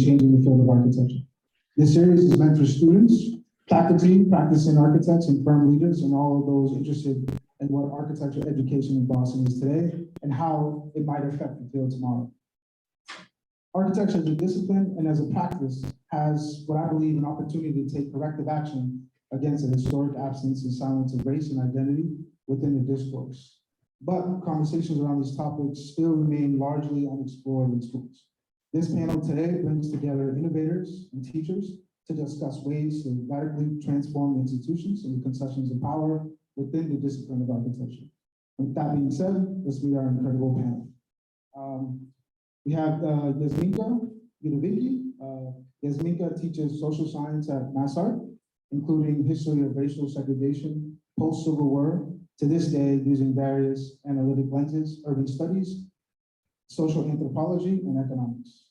changing the field of architecture. This series is meant for students, faculty, practicing architects, and firm leaders, and all of those interested in what architecture education in Boston is today and how it might affect the field tomorrow. Architecture as a discipline and as a practice has what I believe an opportunity to take corrective action against the historic absence and silence of race and identity within the discourse. But conversations around these topics still remain largely unexplored in schools. This panel today brings together innovators and teachers to discuss ways to radically transform institutions and the concessions of power within the discipline of architecture. With that being said, let's meet our incredible panel. We have Yasminka Yudovici. Yasminka teaches social science at MassArt, including history of racial segregation, post-Civil War, to this day using various analytic lenses, urban studies, social anthropology, and economics.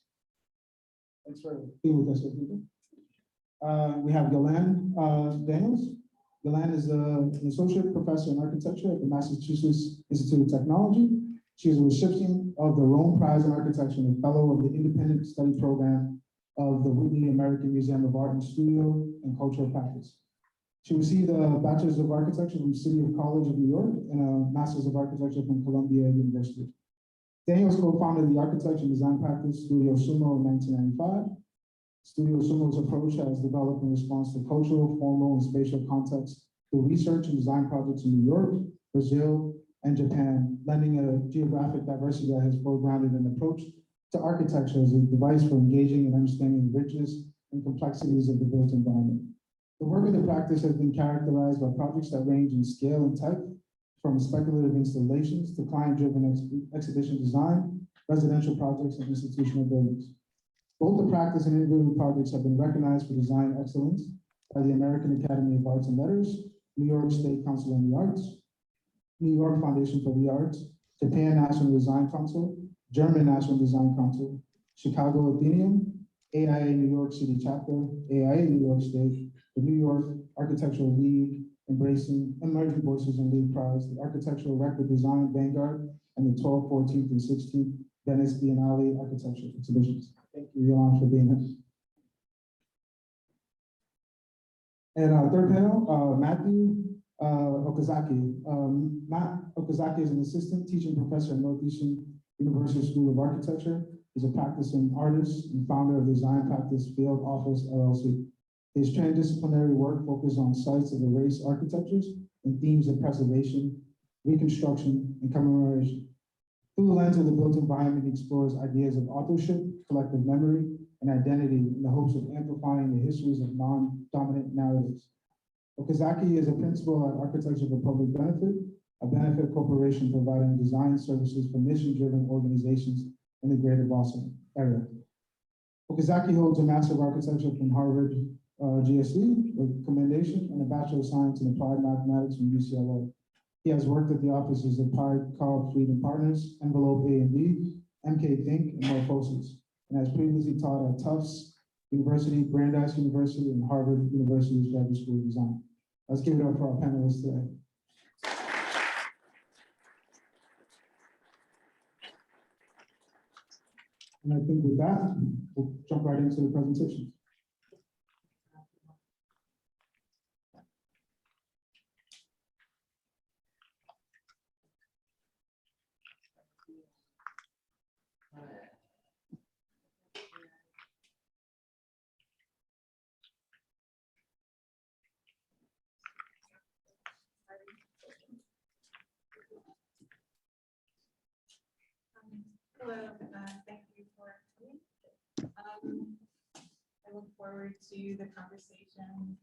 Thanks for being with us, Yasminka. We have Yolande Daniels. Yolande is an associate professor in architecture at the Massachusetts Institute of Technology. She is a recipient of the Rome Prize in Architecture and a fellow of the Independent Study Program of the Whitney American Museum of Art and Studio and Cultural Practice. She received a Bachelor's of Architecture from City of College of New York and a Master's of Architecture from Columbia University. Daniels co-founded the architecture and design practice Studio Sumo in 1995. Studio Sumo's approach has developed in response to cultural, formal, and spatial contexts through research and design projects in New York, Brazil, and Japan, lending a geographic diversity that has foregrounded an approach to architecture as a device for engaging and understanding the richness and complexities of the built environment. The work of the practice has been characterized by projects that range in scale and type, from speculative installations to client-driven exhibition design, residential projects, and institutional buildings. Both the practice and individual projects have been recognized for design excellence by the American Academy of Arts and Letters, New York State Council on the Arts, New York Foundation for the Arts, Japan National Design Council, German National Design Council, Chicago Atheneum, AIA New York City Chapter, AIA New York State, the New York Architectural League, Embracing Emerging Voices and League Prize, the Architectural Record Design Vanguard, and the 12th, 14th, and 16th Venice Biennale Architecture Exhibitions. Thank you, Yolande, for being here. And our third panel, Matthew Okazaki. Matt Okazaki is an assistant teaching professor at Northeastern University School of Architecture. He's a practicing artist and founder of Design Practice Field Office, LLC. His transdisciplinary work focuses on sites of erased architectures and themes of preservation, reconstruction, and commemoration. Through the lens of the built environment, he explores ideas of authorship, collective memory, and identity in the hopes of amplifying the histories of non-dominant narratives. Okazaki is a principal at Architecture for Public Benefit, a benefit corporation providing design services for mission-driven organizations in the greater Boston area. Okazaki holds a Master of Architecture from Harvard GSD with commendation and a Bachelor of Science in Applied Mathematics from UCLA. He has worked at the offices of Carl Fried and Partners, Envelope A&D, MK Think, and Morphosis, and has previously taught at Tufts University, Brandeis University, and Harvard University's Graduate School of Design. Let's give it up for our panelists today. And I think with that, we'll jump right into the presentation. Hello, thank you for coming. I look forward to the conversation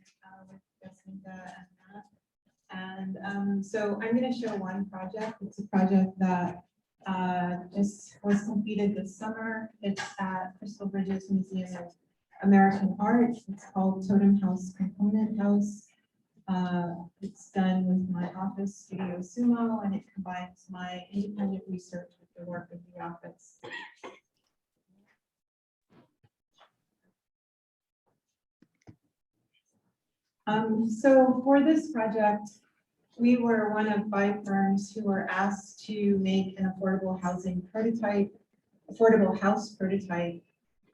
with Yasminka and Matt. And so I'm going to show one project. It's a project that just was completed this summer. It's at Crystal Bridges Museum of American Art. It's called Totem House Component House. It's done with my office, Studio Sumo, and it combines my independent research with the work of the office. So for this project, we were one of 5 firms who were asked to make an affordable house prototype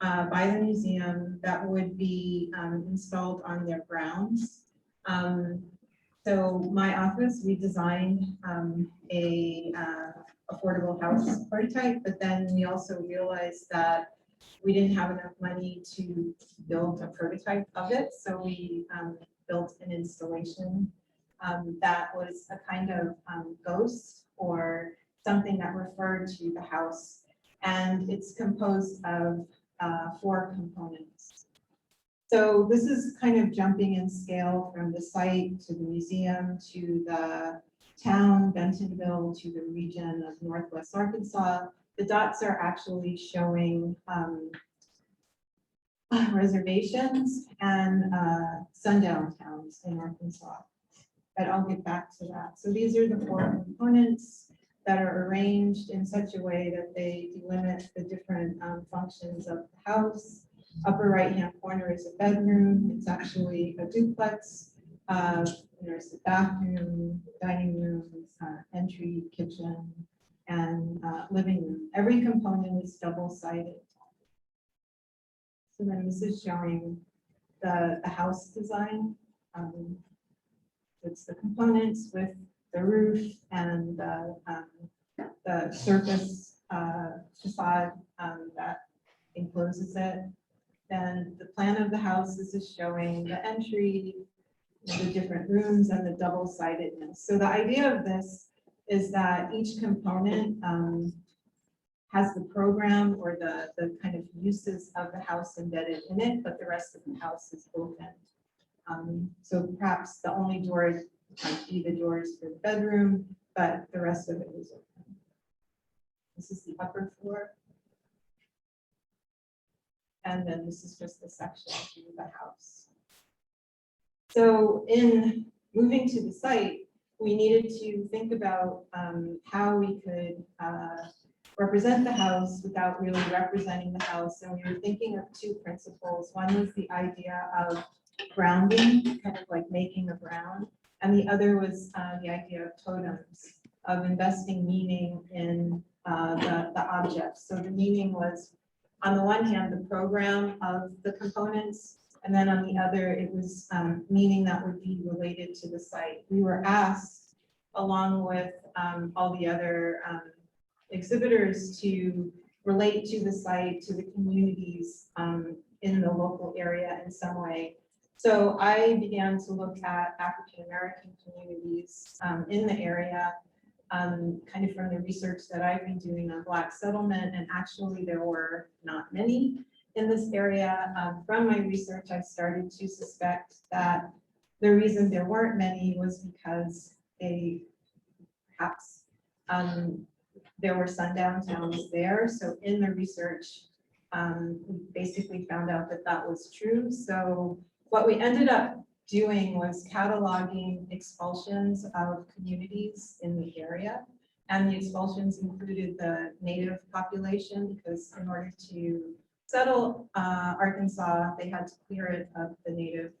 by the museum that would be installed on their grounds. So my office, we designed a affordable house prototype, but then we also realized that we didn't have enough money to build a prototype of it. So we built an installation that was a kind of ghost or something that referred to the house. And it's composed of 4 components. So this is kind of jumping in scale from the site to the museum to the town, Bentonville, to the region of Northwest Arkansas. The dots are actually showing reservations and sundown towns in Arkansas. But I'll get back to that. So these are the 4 components that are arranged in such a way that they delimit the different functions of the house. Upper right-hand corner is a bedroom. It's actually a duplex. There's a bathroom, dining room, entry, kitchen, and living room. Every component is double-sided. So then this is showing the house design. It's the components with the roof and the surface facade that encloses it. Then the plan of the house, this is showing the entry, the different rooms, and the double-sidedness. So the idea of this is that each component has the program or the kind of uses of the house embedded in it, but the rest of the house is open. So perhaps the only doors might be the doors for the bedroom, but the rest of it is open. This is the upper floor. And then this is just the section through the house. So in moving to the site, we needed to think about how we could represent the house without really representing the house. And we were thinking of 2 principles. One was the idea of grounding, kind of like making a ground. And the other was the idea of totems, of investing meaning in the objects. So the meaning was, on the one hand, the program of the components, and then on the other, it was meaning that would be related to the site. We were asked, along with all the other exhibitors, to relate to the site, to the communities in the local area in some way. So I began to look at African-American communities in the area, kind of from the research that I've been doing on Black settlement, and actually there were not many in this area. From my research, I started to suspect that the reason there weren't many was because they perhaps there were sundown towns there. So in the research, we basically found out that that was true. So what we ended up doing was cataloging expulsions of communities in the area. And the expulsions included the native population, because in order to settle Arkansas, they had to clear it of the native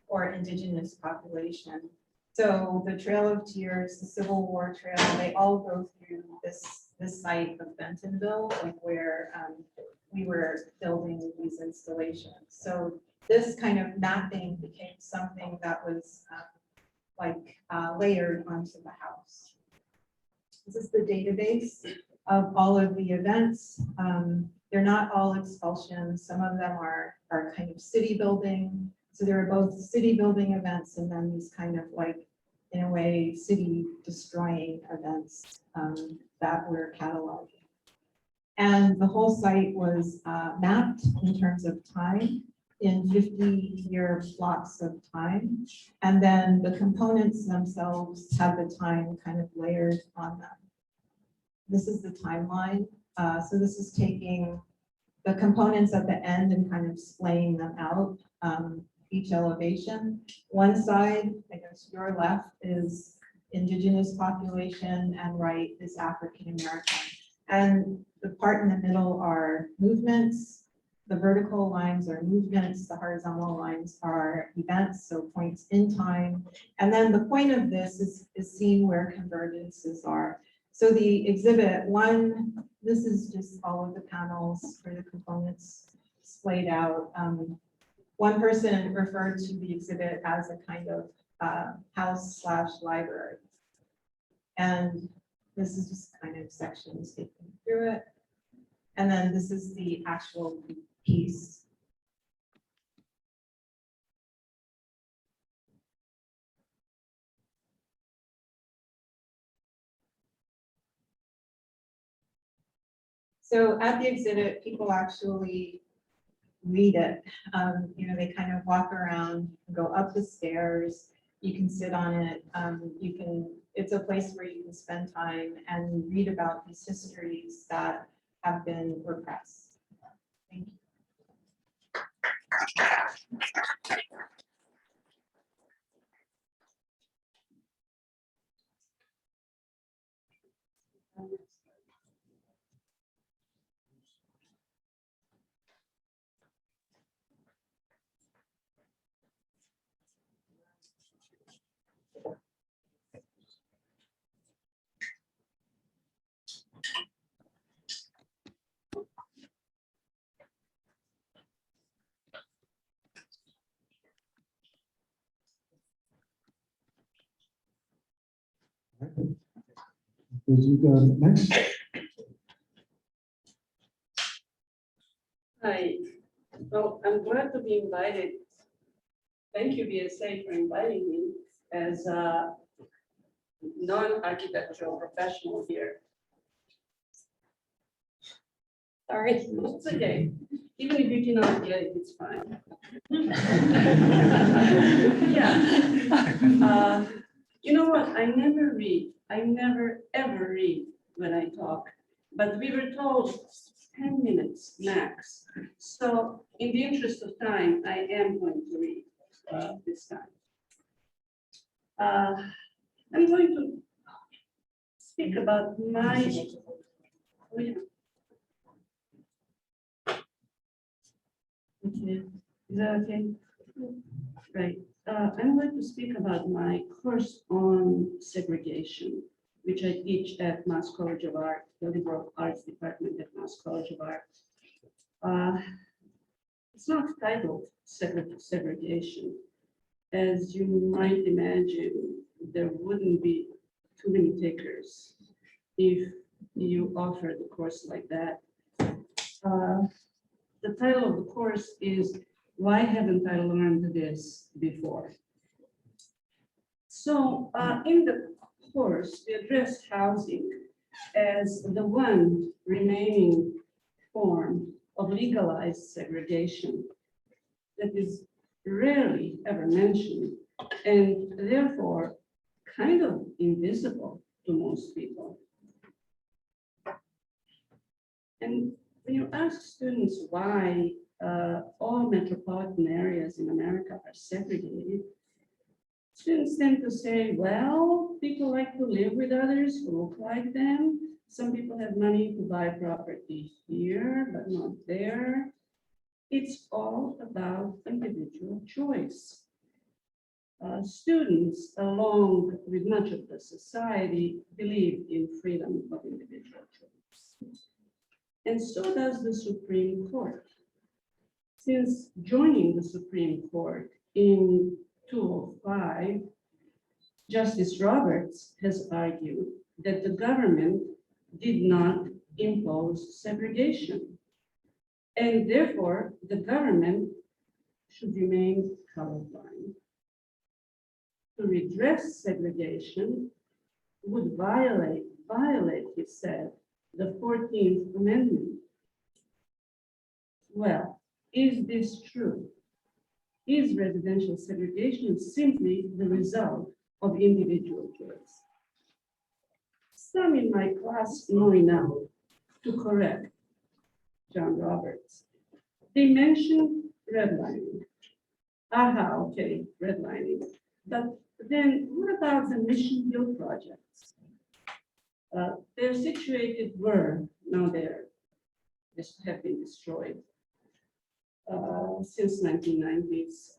or indigenous population. So the Trail of Tears, the Civil War Trail, they all go through this site of Bentonville, like where we were building these installations. So this kind of mapping became something that was layered onto the house. This is the database of all of the events. They're not all expulsions. Some of them are kind of city building. So there are both city building events and then these kind of like, in a way, city destroying events that we're cataloging. And the whole site was mapped in terms of time in 50-year blocks of time. And then the components themselves have the time kind of layered on them. This is the timeline. So this is taking the components at the end and kind of splaying them out, each elevation. One side, I guess your left, is indigenous population and right is African American. And the part in the middle are movements. The vertical lines are movements, the horizontal lines are events, so points in time. And then the point of this is seeing where convergences are. So the exhibit 1, this is just all of the panels for the components. splayed out. One person referred to the exhibit as a kind of house/library. And this is just kind of sections taken through it. And then this is the actual piece. So at the exhibit, people actually read it. You know, they kind of walk around, go up the stairs. You can sit on it. It's a place where you can spend time and read about these histories that have been repressed. Thank you. Next. Hi, well, I'm glad to be invited. Thank you, BSA, for inviting me as a non-architectural professional here. Sorry, it's okay. Even if you cannot get it, it's fine. Yeah. You know what? I never read. I never ever read when I talk. But we were told 10 minutes max. So in the interest of time, I am going to read this time. I'm going to speak about my. Oh, yeah. Okay, is that okay? Right. I'm going to speak about my course on segregation, which I teach at Mass College of Art, the Liberal Arts Department at Mass College of Art. It's not titled segregation. As you might imagine, there wouldn't be too many takers if you offered a course like that. The title of the course is Why Haven't I Learned This Before? So in the course, we address housing as the one remaining form of legalized segregation that is rarely ever mentioned and therefore kind of invisible to most people. And when you ask students why all metropolitan areas in America are segregated, students tend to say, well, people like to live with others who look like them. Some people have money to buy property here, but not there. It's all about individual choice. Students, along with much of the society, believe in freedom of individual choice. And so does the Supreme Court. Since joining the Supreme Court in 2005, Justice Roberts has argued that the government did not impose segregation, and therefore the government should remain colorblind. To redress segregation would violate, he said, the 14th Amendment. Well, is this true? Is residential segregation simply the result of individual choice? Some in my class know enough to correct John Roberts. They mentioned redlining. Aha, okay, redlining. But then what about the Mission Hill projects? They're situated where now they're have been destroyed since 1990s.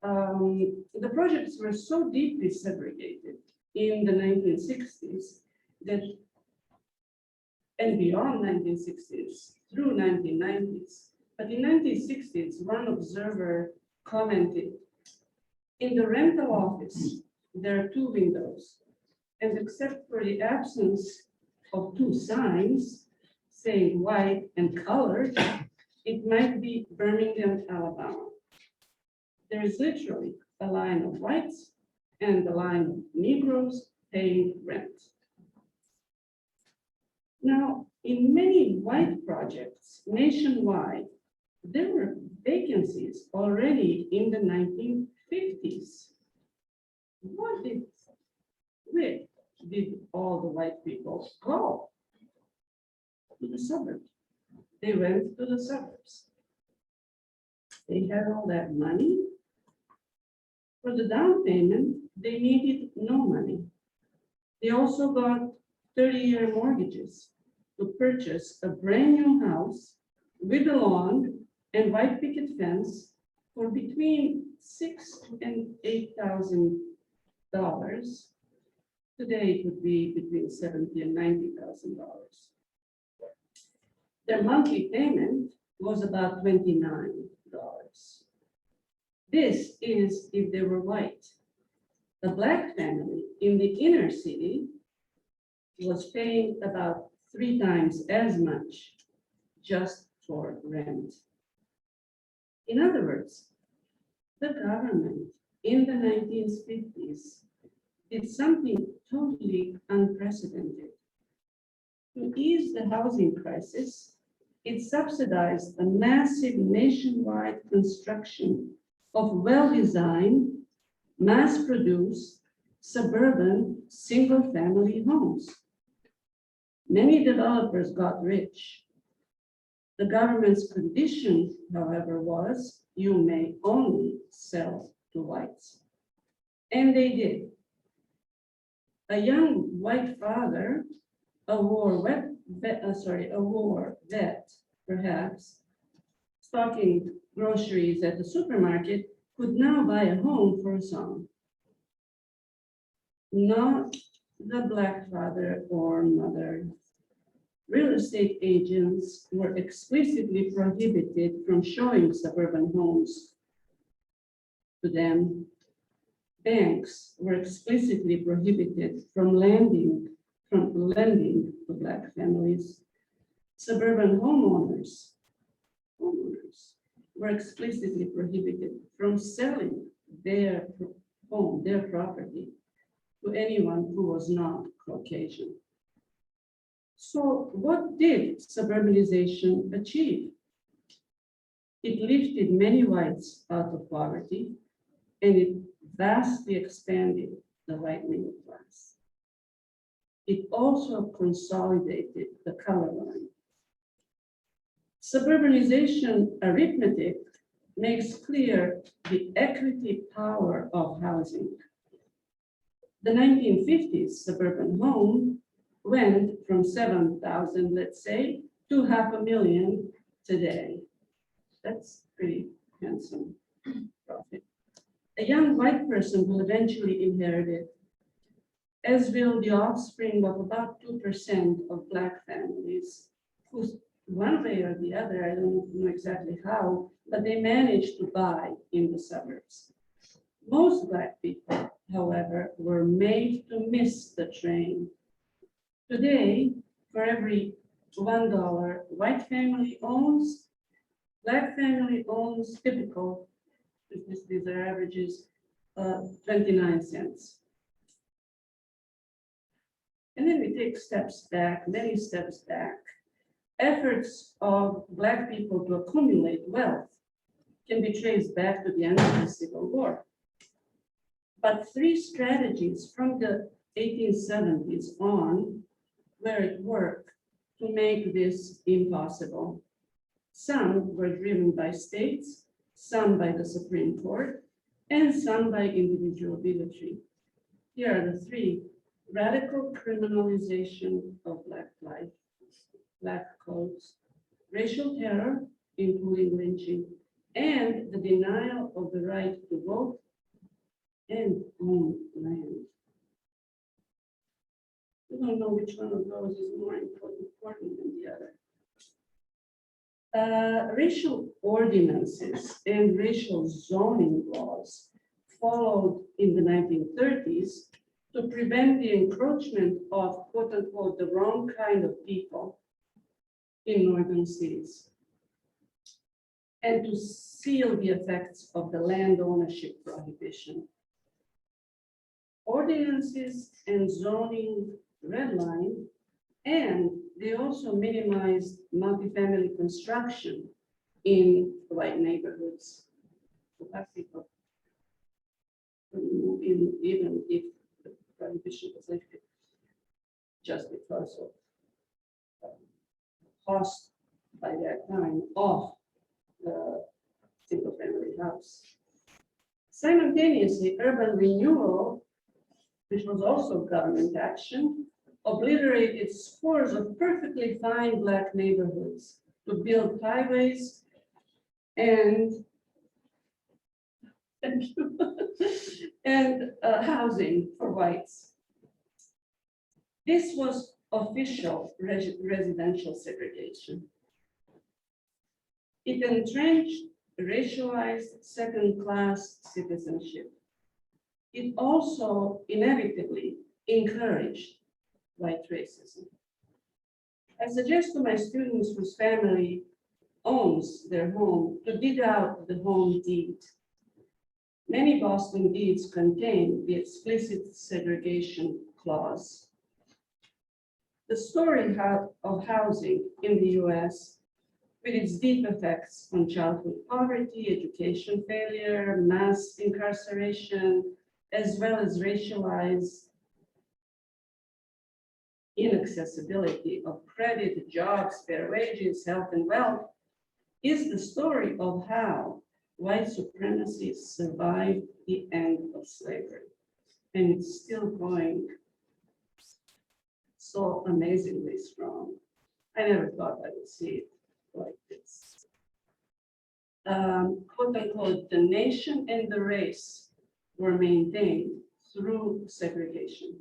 The projects were so deeply segregated in the 1960s that and beyond 1960s through 1990s. But in 1960s, one observer commented, in the rental office, there are two windows, and except for the absence of two signs saying white and colored, it might be Birmingham, Alabama. There is literally a line of whites and a line of Negroes paying rent. Now, in many white projects nationwide, there were vacancies already in the 1950s. Where did all the white people go? To the suburbs. They went to the suburbs. They had all that money. For the down payment, they needed no money. They also got 30-year mortgages to purchase a brand new house with a lawn and white picket fence for between $6,000 and $8,000. Today it would be between $70,000 and $90,000. Their monthly payment was about $29. This is if they were white. The Black family in the inner city was paying about 3 times as much just for rent. In other words, the government in the 1950s did something totally unprecedented. To ease the housing crisis, it subsidized a massive nationwide construction of well-designed, mass-produced, suburban, single-family homes. Many developers got rich. The government's condition, however, was you may only sell to whites. And they did. A young white father, a war vet, perhaps, stocking groceries at the supermarket, could now buy a home for a son. Not the Black father or mother. Real estate agents were explicitly prohibited from showing suburban homes to them. Banks were explicitly prohibited from lending to Black families. Suburban homeowners were explicitly prohibited from selling their home, their property, to anyone who was not Caucasian. So what did suburbanization achieve? It lifted many whites out of poverty, and it vastly expanded the white middle class. It also consolidated the color line. Suburbanization arithmetic makes clear the equity power of housing. The 1950s suburban home went from 7,000, let's say, to 500,000 today. That's pretty handsome profit. A young white person will eventually inherit it, as will the offspring of about 2% of Black families, who one way or the other, I don't know exactly how, but they managed to buy in the suburbs. Most Black people, however, were made to miss the train. Today, for every $1 white family owns, Black family owns typical, these are averages, 29 cents. And then we take steps back, many steps back. Efforts of Black people to accumulate wealth can be traced back to the end of the Civil War. But 3 strategies from the 1870s on were at work to make this impossible. Some were driven by states, some by the Supreme Court, and some by individual bigotry. Here are the 3: radical criminalization of Black life, Black codes, racial terror, including lynching, and the denial of the right to vote and own land. We don't know which one of those is more important important than the other. Racial ordinances and racial zoning laws followed in the 1930s to prevent the encroachment of quote unquote the wrong kind of people in northern cities and to seal the effects of the land ownership prohibition. Ordinances and zoning redline, and they also minimized multifamily construction in white neighborhoods. To have people move in even if the prohibition was lifted, just because of cost by that time of the single-family house. Simultaneously, urban renewal, which was also government action, obliterated scores of perfectly fine Black neighborhoods to build highways and and housing for whites. This was official residential segregation. It entrenched racialized second-class citizenship. It also inevitably encouraged white racism. I suggest to my students whose family owns their home to dig out the home deed. Many Boston deeds contain the explicit segregation clause. The story of housing in the US, with its deep effects on childhood poverty, education failure, mass incarceration, as well as racialized inaccessibility of credit, jobs, fair wages, health, and wealth, is the story of how white supremacy survived the end of slavery. And it's still going so amazingly strong. I never thought I would see it like this. Quote unquote, the nation and the race were maintained through segregation.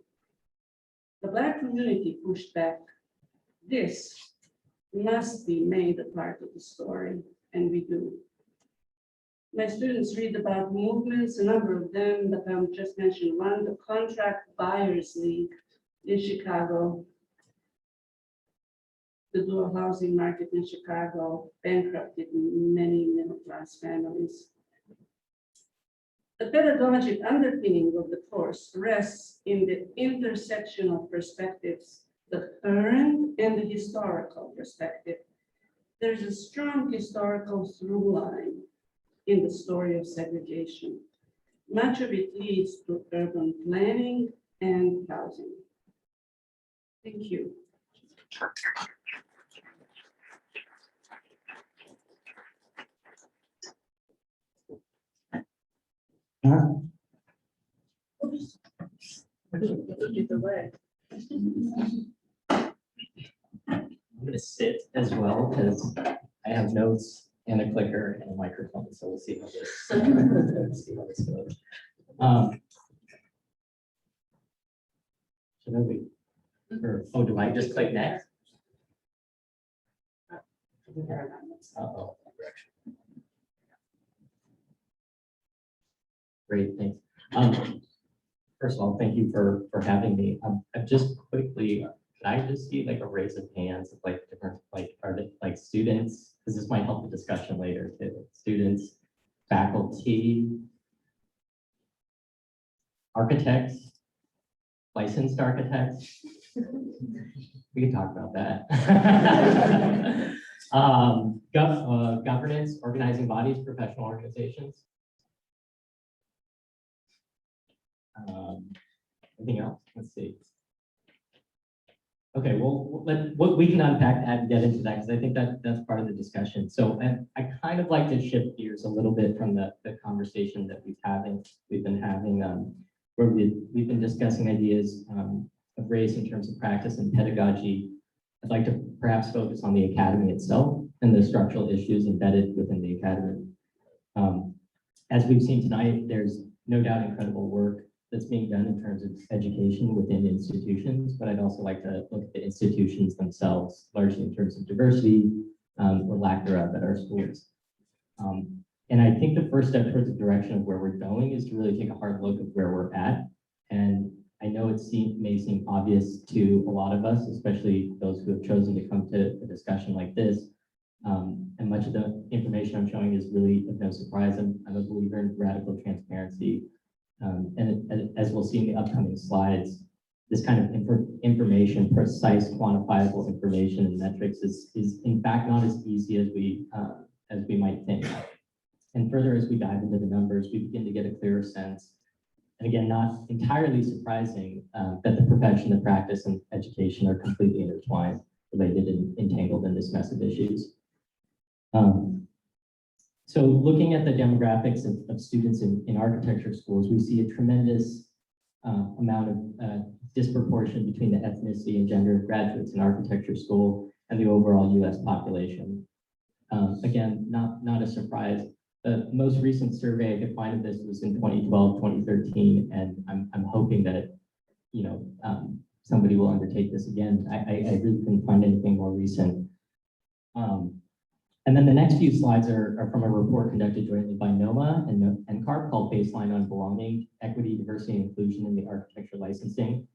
The Black community pushed back. This must be made a part of the story, and we do. My students read about movements, a number of them, but I'll just mention one, the Contract Buyers League in Chicago. The dual housing market in Chicago bankrupted many middle-class families. The pedagogic underpinning of the course rests in the intersection of perspectives, the current and the historical perspective. There's a strong historical through line in the story of segregation. Much of it leads to urban planning and housing. Thank you. Oops. Either way. I'm going to sit as well because I have notes and a clicker and a microphone, so we'll see how this, goes. Should I wait? Oh, do I just click next? Uh-oh. Great, thanks. First of all, thank you for having me. I've just quickly, can I just see like a raise of hands of like different, like, are they like students? Because this might help the discussion later too. Students, faculty, architects, licensed architects. We can talk about that. Governance, organizing bodies, professional organizations. Anything else? Let's see. Okay, well, what we can unpack that and get into that because I think that's part of the discussion. So I kind of like to shift gears a little bit from the conversation that we've been having, where we've been discussing ideas of race in terms of practice and pedagogy. I'd like to perhaps focus on the academy itself and the structural issues embedded within the academy. As we've seen tonight, there's no doubt incredible work that's being done in terms of education within institutions, but I'd also like to look at the institutions themselves, largely in terms of diversity or lack thereof at our schools. And I think the first step towards the direction of where we're going is to really take a hard look at where we're at. And I know may seem obvious to a lot of us, especially those who have chosen to come to a discussion like this. And much of the information I'm showing is really of no surprise. I'm a believer in radical transparency. And as we'll see in the upcoming slides, this kind of information, precise, quantifiable information and metrics is in fact not as easy as we might think. And further, as we dive into the numbers, we begin to get a clearer sense. And again, not entirely surprising that the profession, the practice, and education are completely intertwined, related, and entangled in this mess of issues. So looking at the demographics of students in architecture schools, we see a tremendous amount of disproportion between the ethnicity and gender of graduates in architecture school and the overall US population. Again, not a surprise. The most recent survey I could find of this was in 2012, 2013, and I'm hoping that, somebody will undertake this again. I really couldn't find anything more recent. And then the next few slides are from a report conducted jointly by NOMA and NCARP called Baseline on Belonging, Equity, Diversity, and Inclusion in the Architecture Licensing.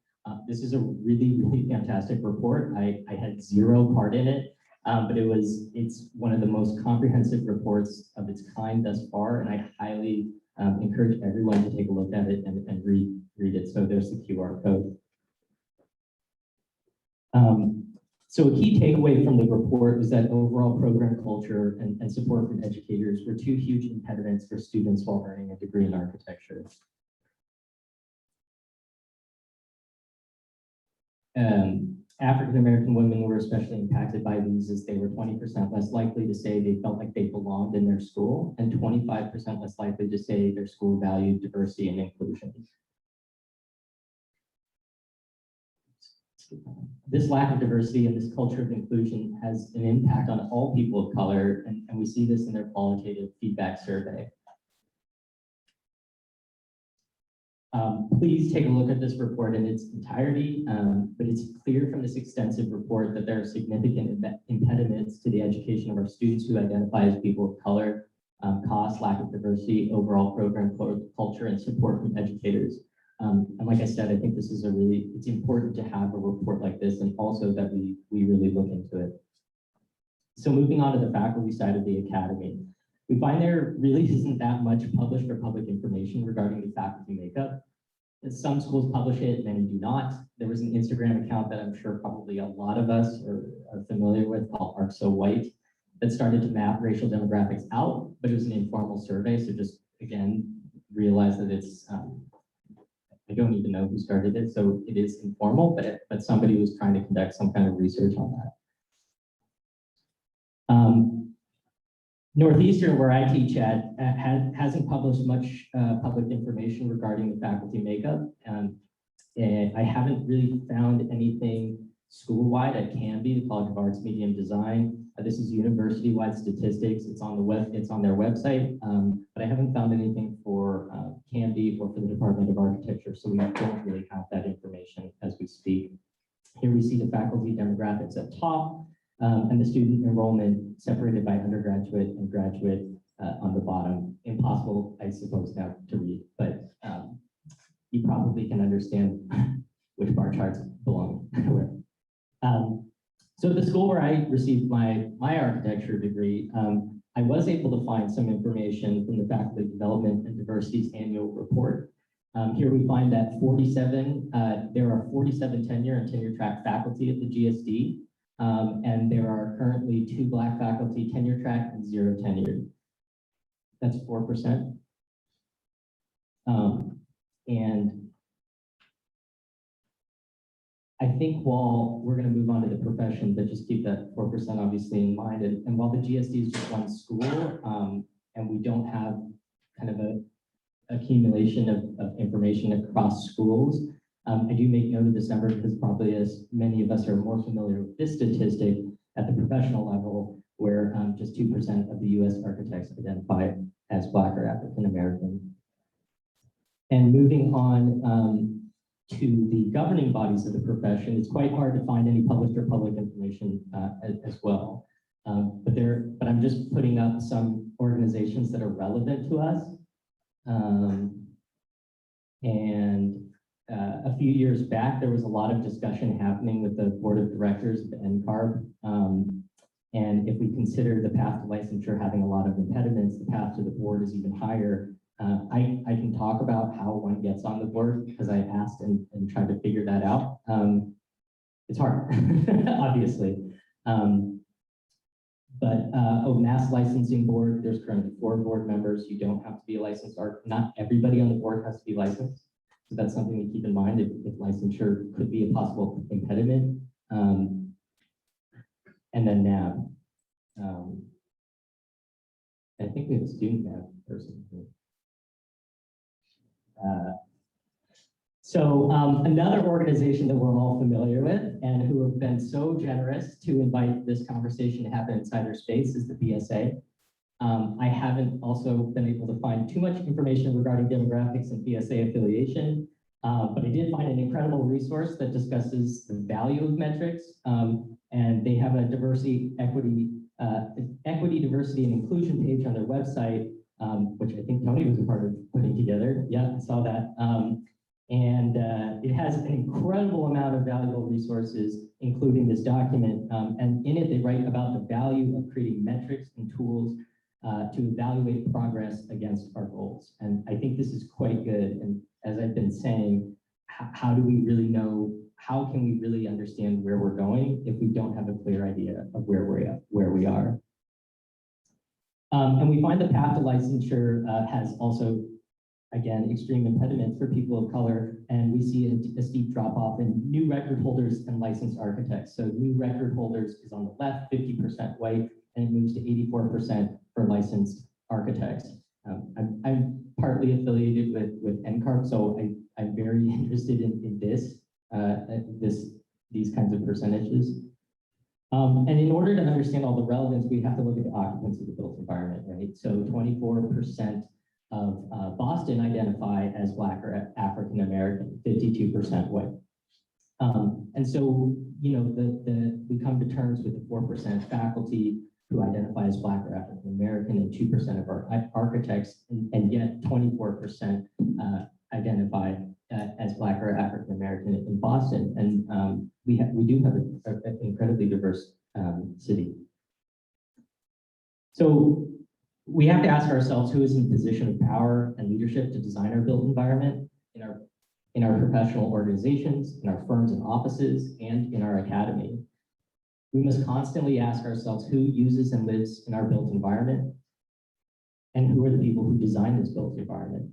This is a really, really fantastic report. I had zero part in it. But it's one of the most comprehensive reports of its kind thus far, and I highly encourage everyone to take a look at it and read it. So there's the QR code. So a key takeaway from the report was that overall program culture and support from educators were two huge impediments for students while earning a degree in architecture. African-American women were especially impacted by these, as they were 20% less likely to say they felt like they belonged in their school and 25% less likely to say their school valued diversity and inclusion. This lack of diversity and this culture of inclusion has an impact on all people of color, and we see this in their qualitative feedback survey. Please take a look at this report in its entirety, but it's clear from this extensive report that there are significant impediments to the education of our students who identify as people of color, cost, lack of diversity, overall program culture, and support from educators. And like I said, I think this is it's important to have a report like this, and also that we really look into it. So moving on to the faculty side of the academy, we find there really isn't that much published or public information regarding the faculty makeup. Some schools publish it, many do not. There was an Instagram account that I'm sure probably a lot of us are familiar with called Arc So White that started to map racial demographics out, but it was an informal survey. So just, again, realize that it's, I don't even know who started it, so it is informal, but somebody was trying to conduct some kind of research on that. Northeastern, where I teach at, hasn't published much public information regarding the faculty makeup. And I haven't really found anything school-wide at Canby, the College of Arts, Media, and Design. This is university-wide statistics. It's on their website, but I haven't found anything for Canby or for the Department of Architecture, so we don't really have that information as we speak. Here we see the faculty demographics at top, and the student enrollment separated by undergraduate and graduate on the bottom. Impossible, I suppose, now to read, but you probably can understand which bar charts belong where. So the school where I received my architecture degree, I was able to find some information from the Faculty Development and Diversity's annual report. Here we find that there are 47 tenure and tenure track faculty at the GSD. And there are currently 2 Black faculty tenure track and 0 tenured. That's 4%. And I think while we're going to move on to the profession, but just keep that 4% obviously in mind. And while the GSD is just one school, and we don't have kind of a accumulation of information across schools, I do make note of this number because probably as many of us are more familiar with this statistic at the professional level, where just 2% of the US architects identify as Black or African American. And moving on to the governing bodies of the profession, it's quite hard to find any published or public information as well. But I'm just putting up some organizations that are relevant to us. A few years back, there was a lot of discussion happening with the board of directors of NCARB. And if we consider the path to licensure having a lot of impediments, the path to the board is even higher. I can talk about how one gets on the board because I asked and tried to figure that out. It's hard, obviously. Mass licensing board, there's currently 4 board members. You don't have to be a licensed art. Not everybody on the board has to be licensed. So that's something to keep in mind if licensure could be a possible impediment. And then NAB. I think we have a student NAB person here. Another organization that we're all familiar with and who have been so generous to invite this conversation to happen inside their space is the BSA. I haven't also been able to find too much information regarding demographics and BSA affiliation, but I did find an incredible resource that discusses the value of metrics, and they have a diversity, equity, diversity, and inclusion page on their website, which I think Tony was a part of putting together. Yeah, I saw that. It has an incredible amount of valuable resources, including this document. And in it, they write about the value of creating metrics and tools to evaluate progress against our goals. And I think this is quite good. And as I've been saying, how do we really know, how can we really understand where we're going if we don't have a clear idea of where we are? And we find the path to licensure has also, again, extreme impediments for people of color, and we see a steep drop off in new record holders and licensed architects. So new record holders is on the left, 50% white, and it moves to 84% for licensed architects. I'm partly affiliated with NCARB, so I'm very interested in these kinds of percentages. And in order to understand all the relevance, we have to look at the occupants of the built environment, right? So 24% of Boston identify as Black or African American, 52% white. And so, you know, we come to terms with the 4% faculty who identify as Black or African American and 2% of our architects, and yet 24% identify as Black or African American in Boston. And we do have an incredibly diverse city. So we have to ask ourselves who is in a position of power and leadership to design our built environment in our professional organizations, in our firms and offices, and in our academy. We must constantly ask ourselves who uses and lives in our built environment, and who are the people who design this built environment.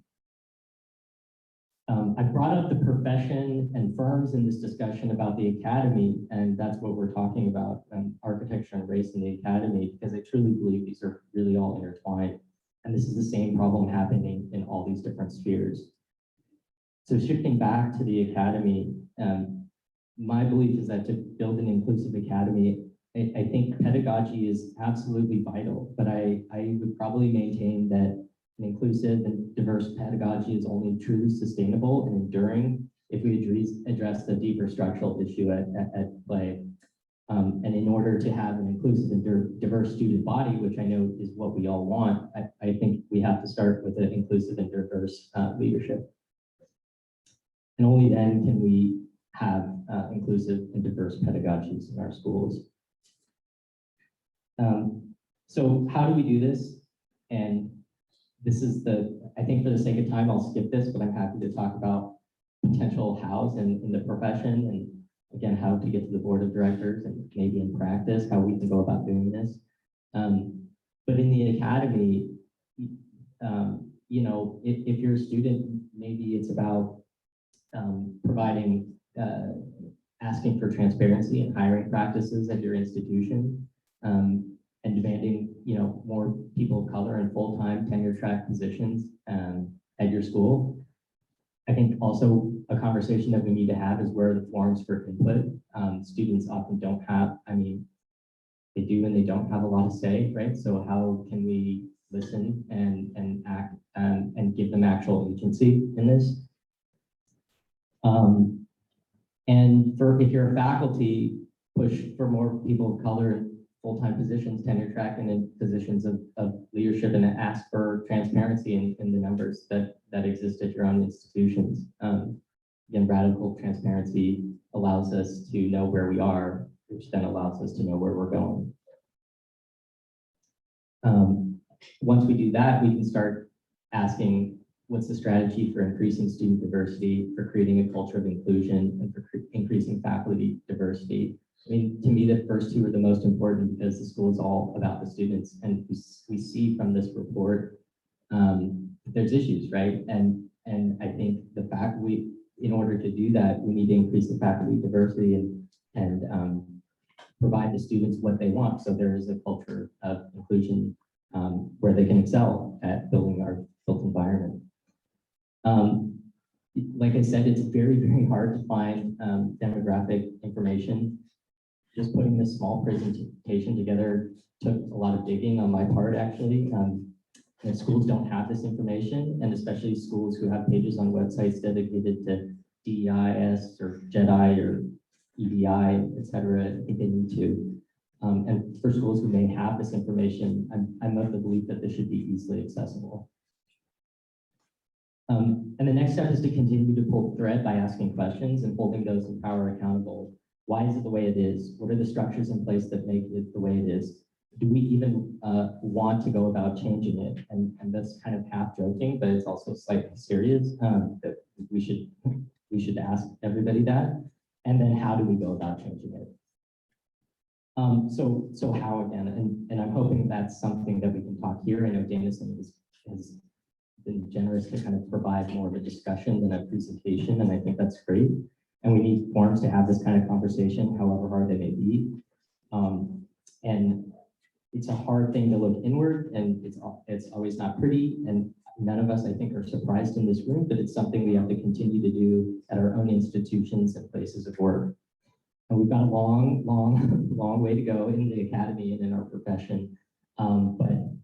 I brought up the profession and firms in this discussion about the academy, and that's what we're talking about, architecture and race in the academy, because I truly believe these are really all intertwined. And this is the same problem happening in all these different spheres. So shifting back to the academy, my belief is that to build an inclusive academy, I think pedagogy is absolutely vital, but I would probably maintain that an inclusive and diverse pedagogy is only truly sustainable and enduring if we address the deeper structural issue at play. And in order to have an inclusive and diverse student body, which I know is what we all want, I think we have to start with an inclusive and diverse leadership. And only then can we have inclusive and diverse pedagogies in our schools. So how do we do this? And this is I think for the sake of time, I'll skip this, but I'm happy to talk about potential hows in the profession, and again, how to get to the board of directors and maybe in practice, how we can go about doing this. But in the academy, you know, if you're a student, maybe it's about providing, asking for transparency in hiring practices at your institution, and demanding, you know, more people of color in full-time tenure-track positions at your school. I think also a conversation that we need to have is where are the forums for input. Students often don't have, I mean, they do and they don't have a lot of say, right? So how can we listen and act and give them actual agency in this. And if you're a faculty, push for more people of color in full-time positions, tenure track, and in positions of leadership, and ask for transparency in the numbers that exist at your own institutions. Again, radical transparency allows us to know where we are, which then allows us to know where we're going. Once we do that, we can start asking, what's the strategy for increasing student diversity, for creating a culture of inclusion, and for increasing faculty diversity? I mean, to me, the first two are the most important because the school is all about the students. And we see from this report, there's issues, right? And I think the fact in order to do that, we need to increase the faculty diversity and provide the students what they want. So there is a culture of inclusion where they can excel at building our built environment. Like I said, it's very, very hard to find demographic information. Just putting this small presentation together took a lot of digging on my part, actually. And schools don't have this information, and especially schools who have pages on websites dedicated to DEIS or JEDI or EDI, et cetera. I think they need to. And for schools who may have this information, I'm of the belief that this should be easily accessible. And the next step is to continue to pull the thread by asking questions and holding those in power accountable. Why is it the way it is? What are the structures in place that make it the way it is? Do we even want to go about changing it? And that's kind of half joking, but it's also slightly serious that we should ask everybody that. And then how do we go about changing it? So how again? And I'm hoping that's something that we can talk here. I know Jameson has been generous to kind of provide more of a discussion than a presentation, and I think that's great. And we need forums to have this kind of conversation, however hard they may be. And it's a hard thing to look inward, and it's always not pretty. And none of us, I think, are surprised in this room, but it's something we have to continue to do at our own institutions and places of work. And we've got a long way to go in the academy and in our profession.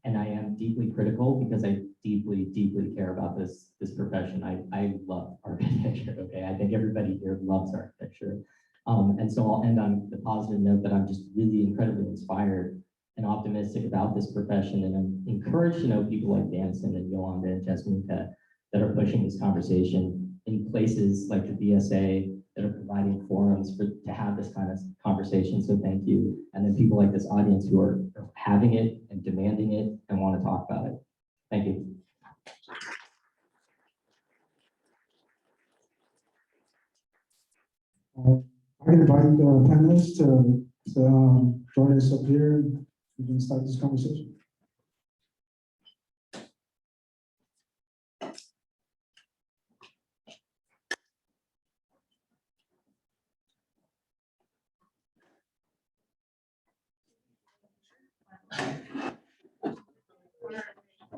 And I am deeply critical because I deeply care about this profession. I love architecture, okay? I think everybody here loves architecture. And so I'll end on the positive note that I'm just really incredibly inspired and optimistic about this profession. And I'm encouraged to know people like Danson and Yolanda and Jasminka that are pushing this conversation in places like the BSA that are providing forums to have this kind of conversation. So thank you. And then people like this audience who are having it and demanding it and want to talk about it. Thank you. I can invite the panelists to join us up here. We can start this conversation.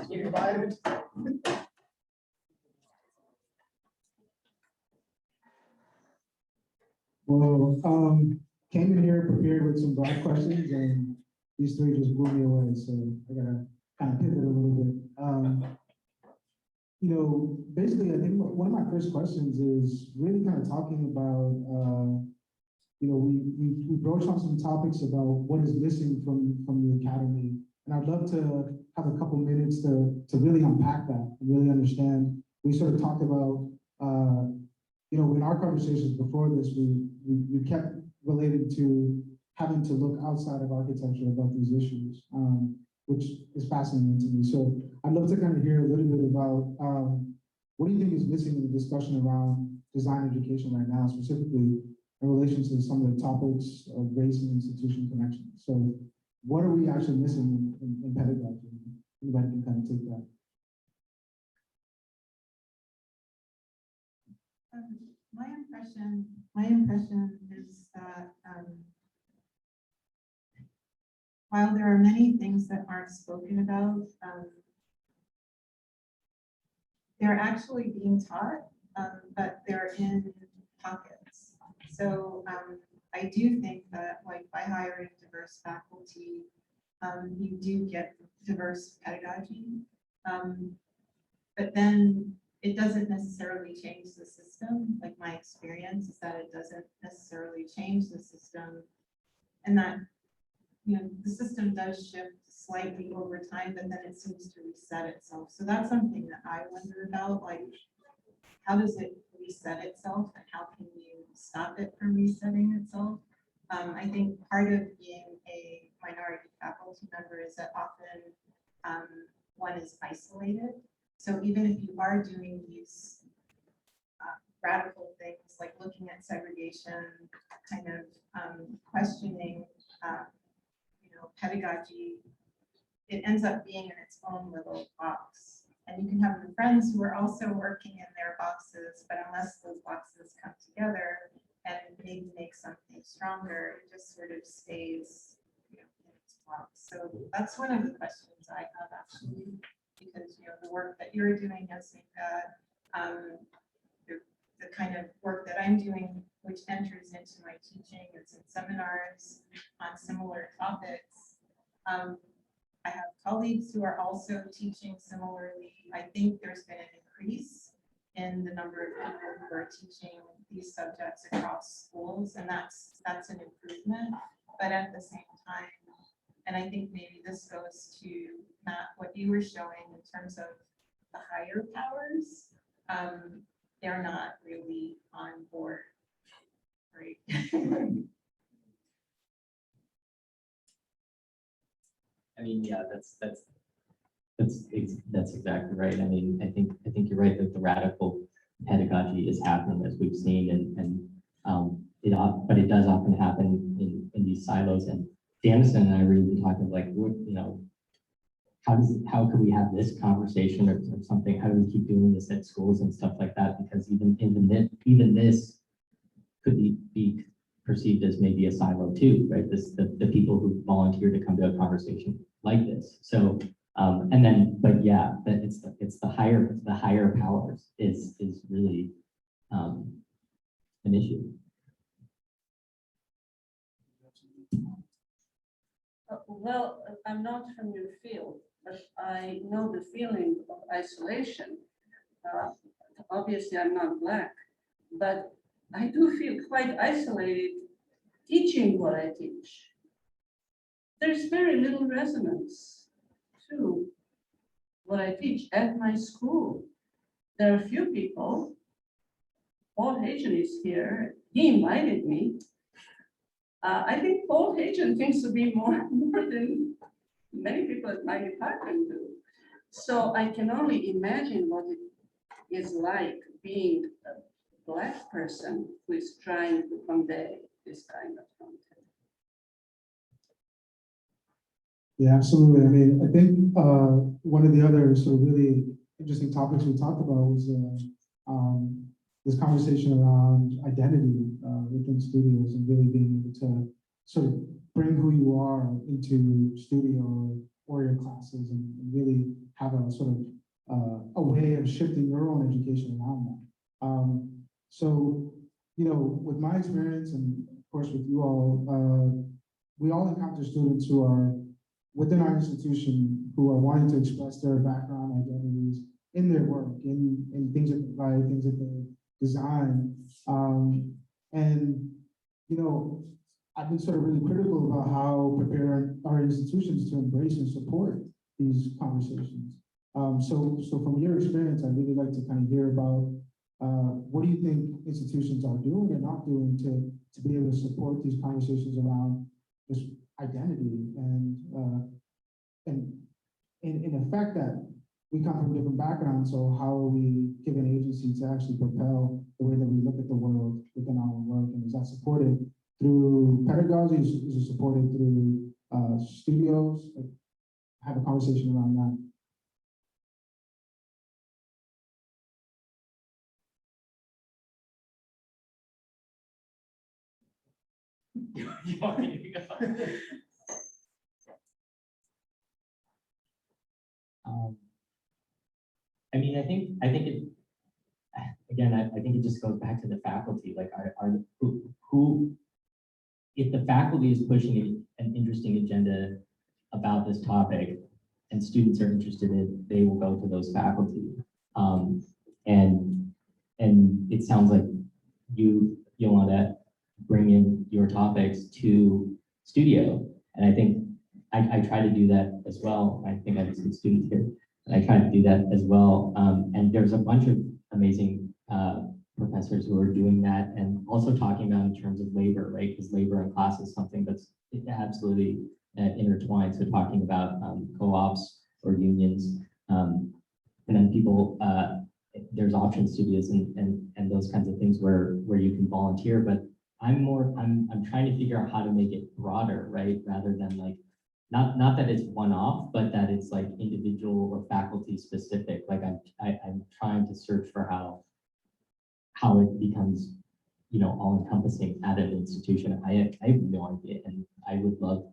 You're invited. Well, came in here prepared with some broad questions, and these three just blew me away. So I gotta kind of pivot a little bit. Basically, I think one of my first questions is really kind of talking about, we broached on some topics about what is missing from the academy, and I'd love to have a couple minutes to really unpack that and really understand. We sort of talked about, in our conversations before this, we kept related to having to look outside of architecture about these issues, which is fascinating to me. So I'd love to kind of hear a little bit about what do you think is missing in the discussion around design education right now, specifically in relation to some of the topics of race and institution connections. So what are we actually missing in pedagogy? Anybody can kind of take that. My impression is that while there are many things that aren't spoken about, they're actually being taught, but they're in pockets. So I do think that, like, by hiring diverse faculty, you do get diverse pedagogy. But then it doesn't necessarily change the system. Like my experience is that it doesn't necessarily change the system. And that, you know, the system does shift slightly over time, but then it seems to reset itself. So that's something that I wonder about, like, how does it reset itself and how can you stop it from resetting itself? I think part of being a minority faculty member is that often one is isolated. So even if you are doing these radical things like looking at segregation, kind of questioning, you know, pedagogy, it ends up being in its own little box. And you can have your friends who are also working in their boxes, but unless those boxes come together and maybe make something stronger, it just sort of stays, you know, in its box. So that's one of the questions I have actually, because, you know, the work that you're doing, Yasinka, the kind of work that I'm doing, which enters into my teaching, it's in seminars on similar topics. I have colleagues who are also teaching similarly. I think there's been an increase in the number of people who are teaching these subjects across schools, and that's an improvement. But at the same time, and I think maybe this goes to Matt, what you were showing in terms of the higher powers, they're not really on board, right? I mean, yeah, that's exactly right. I mean, I think you're right that the radical pedagogy is happening as we've seen, but it does often happen in these silos. And Jamison and I were even talking like, you know, how could we have this conversation or something? How do we keep doing this at schools and stuff like that? Because even this could be perceived as maybe a silo too, right? The people who volunteer to come to a conversation like this. So but yeah, that it's the higher powers is really an issue. Well, I'm not from your field, but I know the feeling of isolation. Obviously, I'm not Black, but I do feel quite isolated teaching what I teach. There's very little resonance to what I teach at my school. There are a few people. Paul Hagen is here. He invited me. I think Paul Hagen thinks to be more than many people at my department do. So I can only imagine what it is like being a Black person who is trying to convey this kind of content. Yeah, absolutely. I mean, I think one of the other sort of really interesting topics we talked about was this conversation around identity within studios and really being able to sort of bring who you are into studio or your classes and really have a sort of a way of shifting your own education around that. So, you know, with my experience and of course with you all, we all encounter students who are within our institution who are wanting to express their background identities in their work, in things that they write, things that they design. And, you know, I've been sort of really critical about how prepared our institutions to embrace and support these conversations. So from your experience, I'd really like to kind of hear about what do you think institutions are doing or not doing to be able to support these conversations around just identity and in effect that we come from different backgrounds, so how are we given agency to actually propel the way that we look at the world within our own work, and is that supported through pedagogy, is it supported through studios? Like, have a conversation around that. You want me to go? I mean, I think it, again, I think it just goes back to the faculty, like who, if the faculty is pushing an interesting agenda of about this topic and students are interested in, they will go to those faculty. And it sounds like you want to bring in your topics to studio. And I think I try to do that as well. I think I have some students here. And I try to do that as well. And there's a bunch of amazing professors who are doing that and also talking about in terms of labor, right? Because labor in class is something that's absolutely intertwined. So talking about co-ops or unions, and then people, there's option studios and those kinds of things where you can volunteer. But I'm trying to figure out how to make it broader, right? Rather than like, not that it's one-off, but that it's like individual or faculty specific. Like I'm trying to search for how it becomes, all encompassing at an institution. I have no idea, and I would love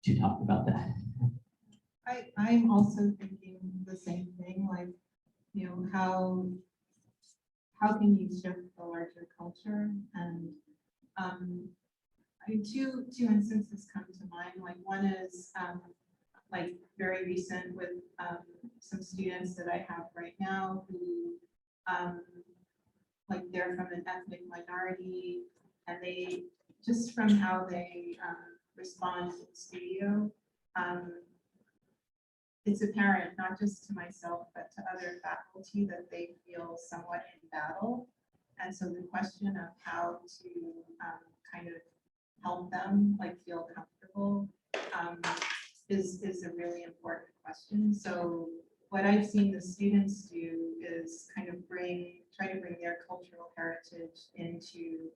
to talk about that. I'm also thinking the same thing, like, how can you shift the larger culture? And two instances come to mind. Like one is like very recent with some students that I have right now who like they're from an ethnic minority, and they just from how they respond to the studio, it's apparent not just to myself but to other faculty that they feel somewhat in battle. And so the question of how to kind of help them like feel comfortable is a really important question. So what I've seen the students do is kind of try to bring their cultural heritage into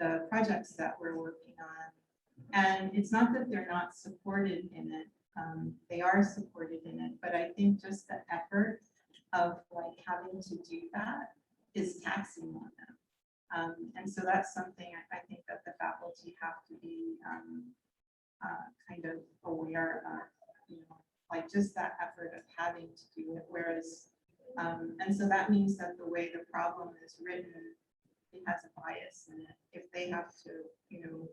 the projects that we're working on. And it's not that they're not supported in it. They are supported in it, but I think just the effort of like having to do that is taxing on them. And so that's something I think that the faculty have to be kind of aware of, like just that effort of having to do it. Whereas, and so that means that the way the problem is written, it has a bias in it. If they have to,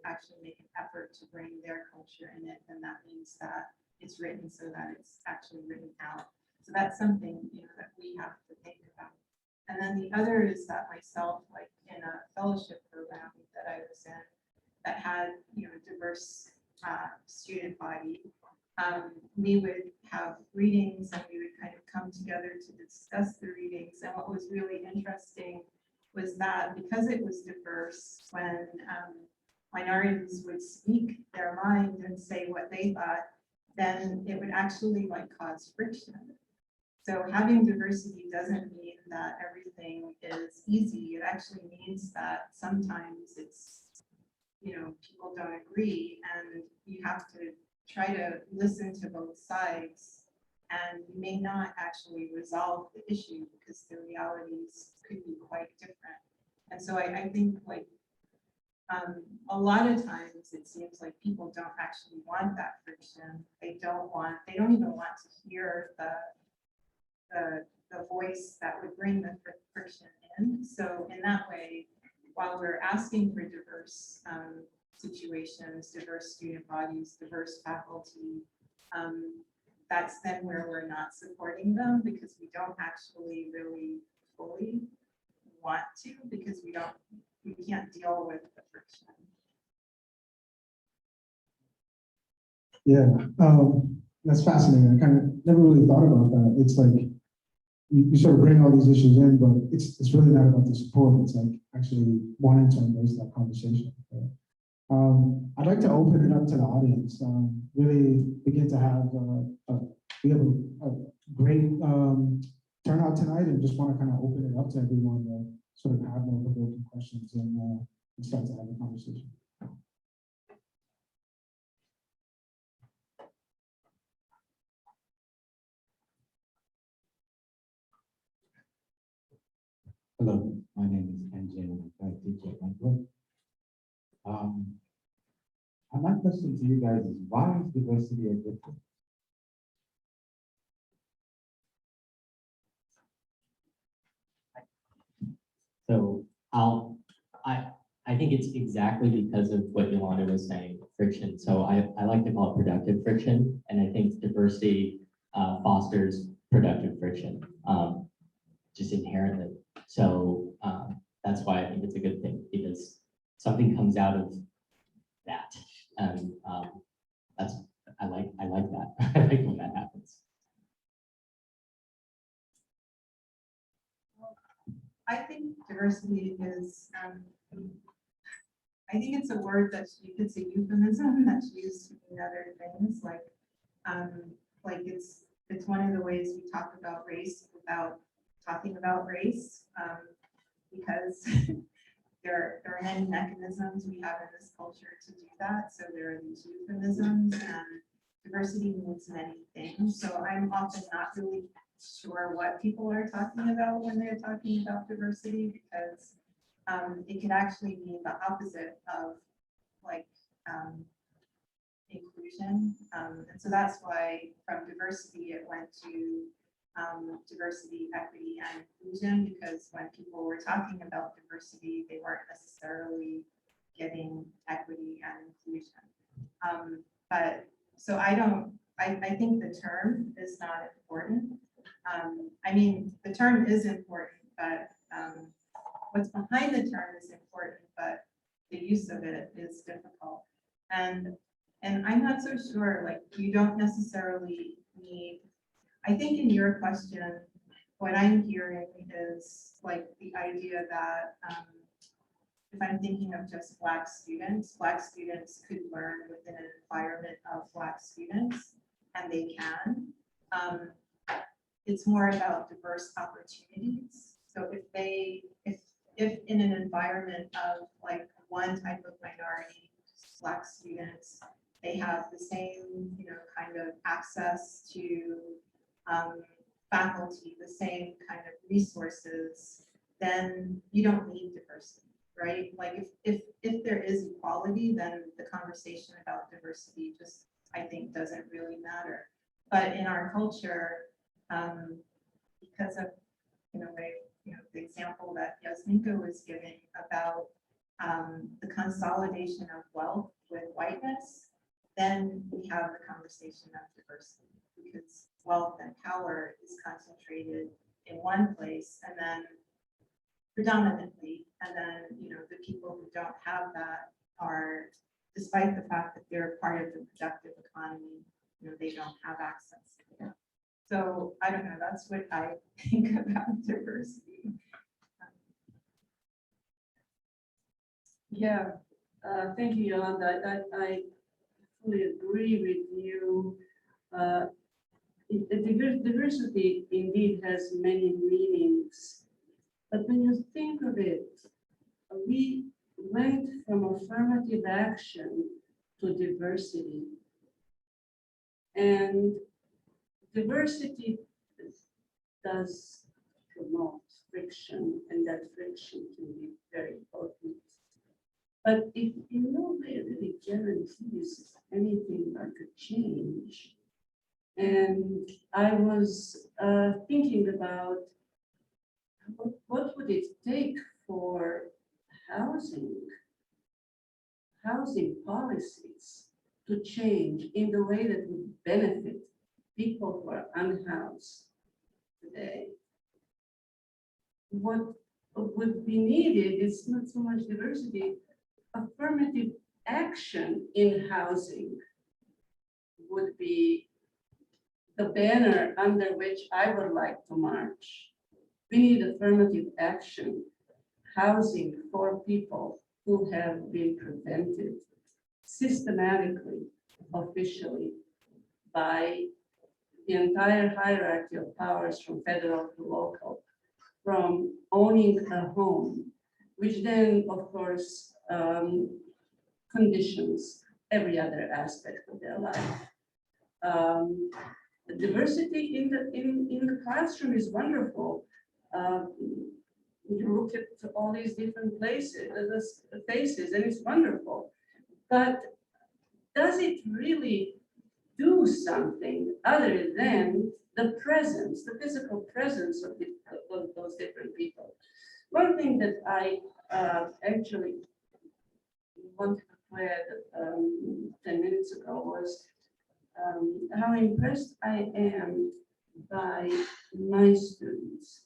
actually make an effort to bring their culture in it, then that means that it's written so that it's actually written out. So that's something, that we have to think about. And then the other is that myself, like in a fellowship program that I was in that had, diverse student body, we would have readings and we would kind of come together to discuss the readings. And what was really interesting was that because it was diverse, when minorities would speak their mind and say what they thought, then it would actually like cause friction. So having diversity doesn't mean that everything is easy. It actually means that sometimes it's, people don't agree, and you have to try to listen to both sides, and you may not actually resolve the issue because the realities could be quite different. And so I think like a lot of times it seems like people don't actually want that friction. They don't even want to hear the voice that would bring the friction in. So in that way, while we're asking for diverse situations, diverse student bodies, diverse faculty, that's then where we're not supporting them because we don't actually really fully want to, because we can't deal with the friction. Yeah, that's fascinating. I kind of never really thought about that. It's like you sort of bring all these issues in, but it's really not about the support. It's like actually wanting to embrace that conversation. Right? I'd like to open it up to the audience. Really begin to have we have a great turnout tonight, and just want to kind of open it up to everyone to sort of have more provoking questions and start to have a conversation. Hello, my name is NJ, and I teach at Wentworth. And my question to you guys is, why is diversity a good thing? So I think it's exactly because of what Yolanda was saying, friction. So I like to call it productive friction, and I think diversity fosters productive friction, just inherently. So that's why I think it's a good thing, because something comes out of that, and that's I like that. I like when that happens. I think diversity is, I think it's a word that you could say euphemism that's used to mean other things, like it's one of the ways we talk about race without talking about race, because there are many mechanisms we have in this culture to do that. So there are these euphemisms, and diversity means many things. So I'm often not really sure what people are talking about when they're talking about diversity, because it can actually mean the opposite of like inclusion. And so that's why from diversity it went to diversity, equity, and inclusion, because when people were talking about diversity, they weren't necessarily getting equity and inclusion. But so I think the term is not important. I mean, the term is important, but what's behind the term is important, but the use of it is difficult. And I'm not so sure, like, you don't necessarily need, I think in your question, what I'm hearing is like the idea that if I'm thinking of just Black students could learn within an environment of Black students, and they can. It's more about diverse opportunities. So if in an environment of like one type of minority, Black students, they have the same, kind of access to faculty, the same kind of resources, then you don't need diversity, right? Like if there is equality, then the conversation about diversity just, I think, doesn't really matter. But in our culture, because of, in a way, the example that Yasminka was giving about the consolidation of wealth with whiteness, then we have the conversation of diversity, because wealth and power is concentrated in one place, and then predominantly, and then, the people who don't have that are, despite the fact that they're part of the productive economy, they don't have access to it. So I don't know, that's what I think about diversity. Yeah, thank you, Yolanda. I fully agree with you. Diversity indeed has many meanings, but when you think of it, we went from affirmative action to diversity, and diversity does promote friction, and that friction can be very potent. But if no way really guarantees anything like a change, and I was thinking about what would it take for housing policies to change in the way that would benefit people who are unhoused today. What would be needed is not so much diversity, affirmative action in housing would be the banner under which I would like to march. We need affirmative action, housing for people who have been prevented systematically, officially, by the entire hierarchy of powers from federal to local, from owning a home, which then, of course, conditions every other aspect of their life. The diversity in the classroom is wonderful. You look at all these different faces, and it's wonderful. But does it really do something other than the presence, the physical presence of those different people? One thing that I actually wanted to add 10 minutes ago was how impressed I am by my students.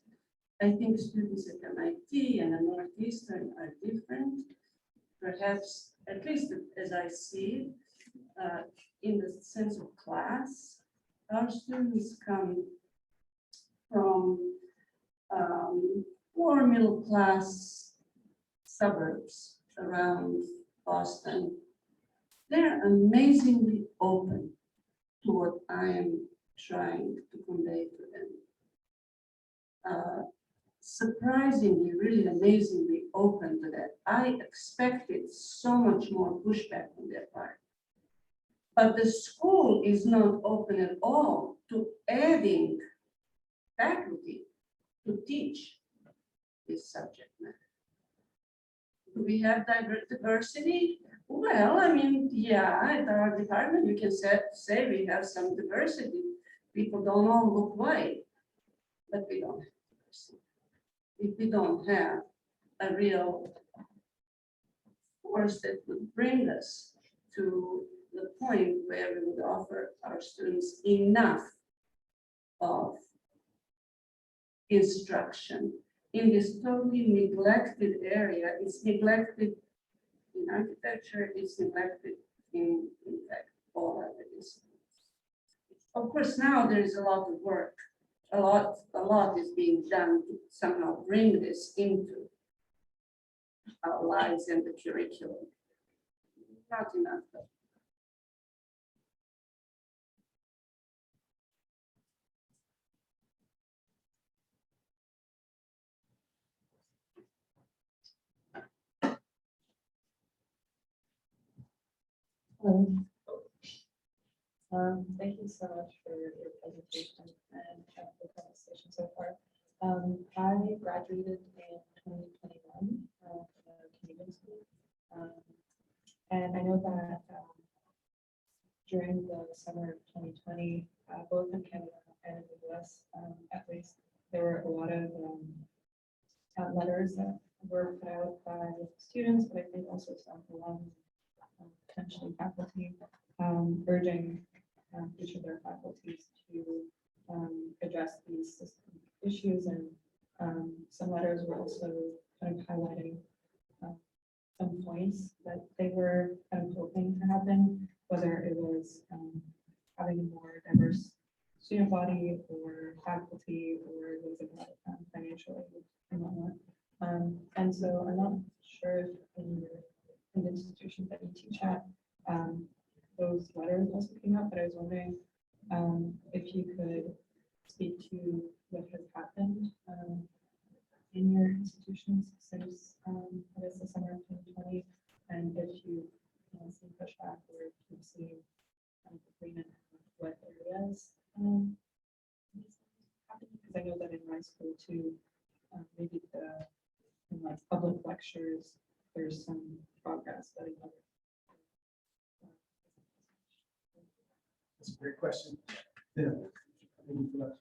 I think students at MIT and the Northeastern are different, perhaps, at least as I see it, in the sense of class. Our students come from lower middle class suburbs around Boston. They're amazingly open to what I am trying to convey to them. Surprisingly, really amazingly open to that. I expected so much more pushback on their part. But the school is not open at all to adding faculty to teach this subject matter. Do we have diversity? Well, I mean, yeah, at our department, we can say we have some diversity. People don't all look white, but we don't have diversity. If we don't have a real force that would bring us to the point where we would offer our students enough of instruction in this totally neglected area. It's neglected in architecture, it's neglected in fact, all other disciplines. Of course, now there is a lot of work. A lot is being done to somehow bring this into our lives and the curriculum. Not enough, though. Thank you so much for your presentation and the conversation so far. I graduated in 2021 from a Canadian school. And I know that during the summer of 2020, both in Canada and in the US, at least, there were a lot of letters that were put out by students, but I think also some alum, potentially faculty, urging each of their faculties to address these system issues, and some letters were also kind of highlighting some points that they were kind of hoping to happen, whether it was having a more diverse student body or faculty, or it was about financial aid and whatnot. And so I'm not sure if in the institutions that you teach at, those letters also came out, but I was wondering if you could speak to what has happened in your institutions since I guess the summer of 2020, and if you seen pushback or if you've seen agreement on what areas happening, because I know that in my school too, maybe in like public lectures, there's some progress, but in other. That's a great question. Yeah. Thank you for that.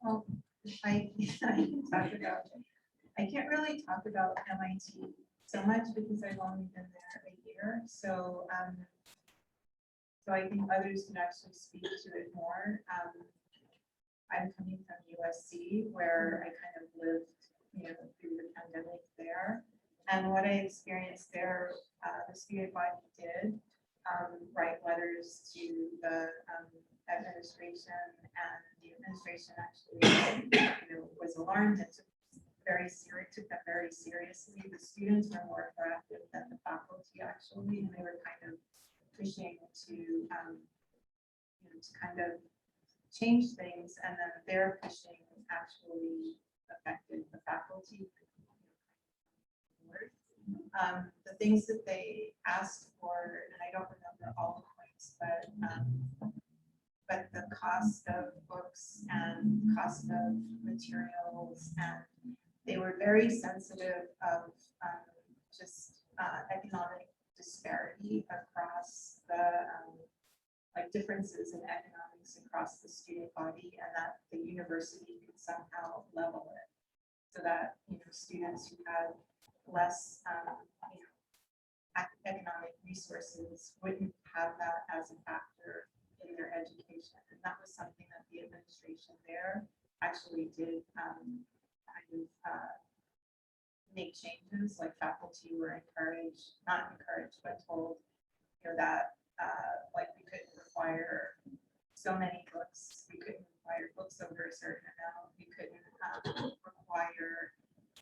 Well, I can talk about, I can't really talk about MIT so much because I've only been there a year. So I think others can actually speak to it more. I'm coming from USC, where I kind of lived, through the pandemic there. And what I experienced there, the student body did write letters to the administration, and the administration actually, was alarmed and took them very seriously. The students were more proactive than the faculty actually, and they were kind of pushing to kind of change things, and then their pushing actually affected the faculty. The things that they asked for, and I don't remember all the points, but the cost of books and cost of materials, and they were very sensitive of just economic disparity across the like differences in economics across the student body, and that the university could somehow level it. so that, students who had less, economic resources wouldn't have that as a factor in their education. And that was something that the administration there actually did make changes, like faculty were encouraged, not encouraged, but told, that like we couldn't require so many books, we couldn't require books over a certain amount, we couldn't require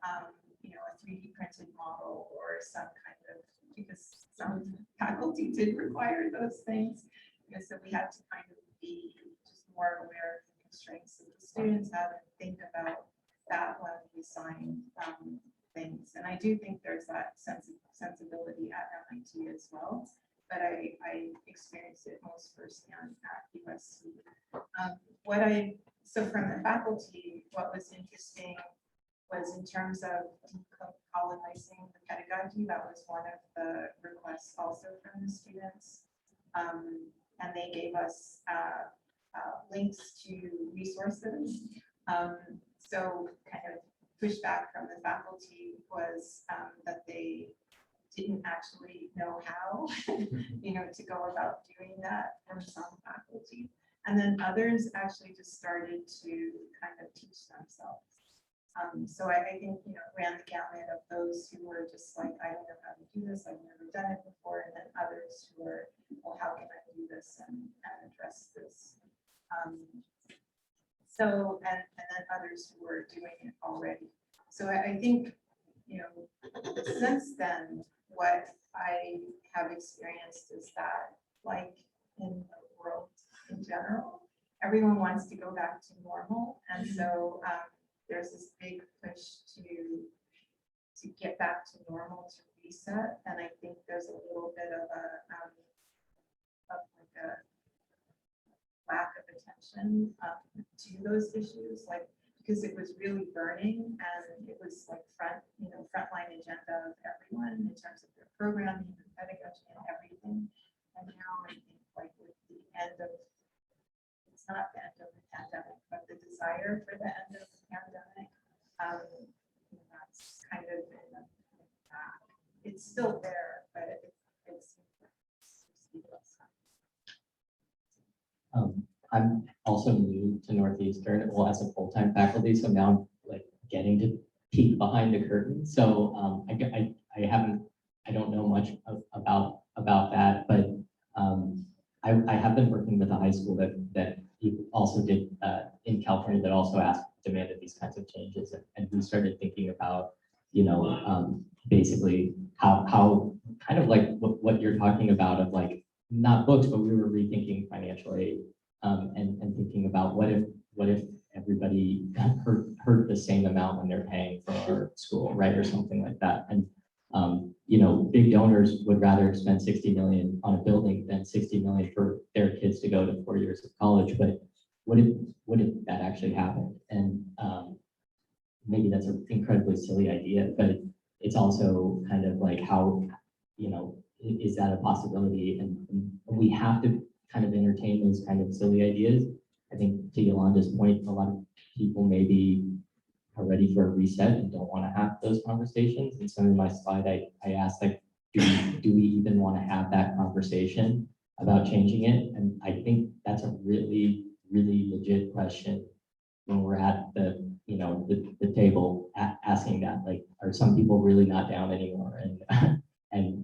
a 3D printed model or some kind of, because some faculty did require those things. And so we had to kind of be just more aware of the constraints that the students have and think about that when we sign things. And I do think there's that sensibility at MIT as well, but I experienced it most firsthand at USC. So from the faculty, what was interesting was in terms of decolonizing the pedagogy, that was one of the requests also from the students. And they gave us links to resources. So kind of pushback from the faculty was that they didn't actually know how, to go about doing that from some faculty. And then others actually just started to kind of teach themselves. So I think, ran the gamut of those who were just like, I don't know how to do this, I've never done it before, and then others who were, well, how can I do this and address this? So, and then others who were doing it already. So I think, since then, what I have experienced is that, like in the world in general, everyone wants to go back to normal. And so there's this big push to get back to normal, to reset. And I think there's a little bit of a lack of attention to those issues, like, because it was really burning and it was like frontline agenda of everyone in terms of their programming and pedagogy and everything. And now I think, like, with the end of, it's not the end of the pandemic, but the desire for the end of the pandemic, that's kind of in the back. It's still there, but it's I'm also new to Northeastern, well, as a full-time faculty, so now I'm like getting to peek behind the curtain. So I don't know much about that, but I have been working with a high school that also did in California that also demanded these kinds of changes, and we started thinking about basically how kind of like what you're talking about of like not books, but we were rethinking financial aid. And thinking about what if everybody heard the same amount when they're paying for our school, right, or something like that. And big donors would rather spend 60 million on a building than 60 million for their kids to go to 4 years of college. But what if that actually happened? And maybe that's an incredibly silly idea, but it's also kind of like how is that a possibility? And we have to kind of entertain those kind of silly ideas. I think to Yolanda's point, a lot of people maybe are ready for a reset and don't want to have those conversations. And so in my slide, I asked, like, do we even want to have that conversation about changing it? And I think that's a really, really legit question when we're at the table asking that, like, are some people really not down anymore? And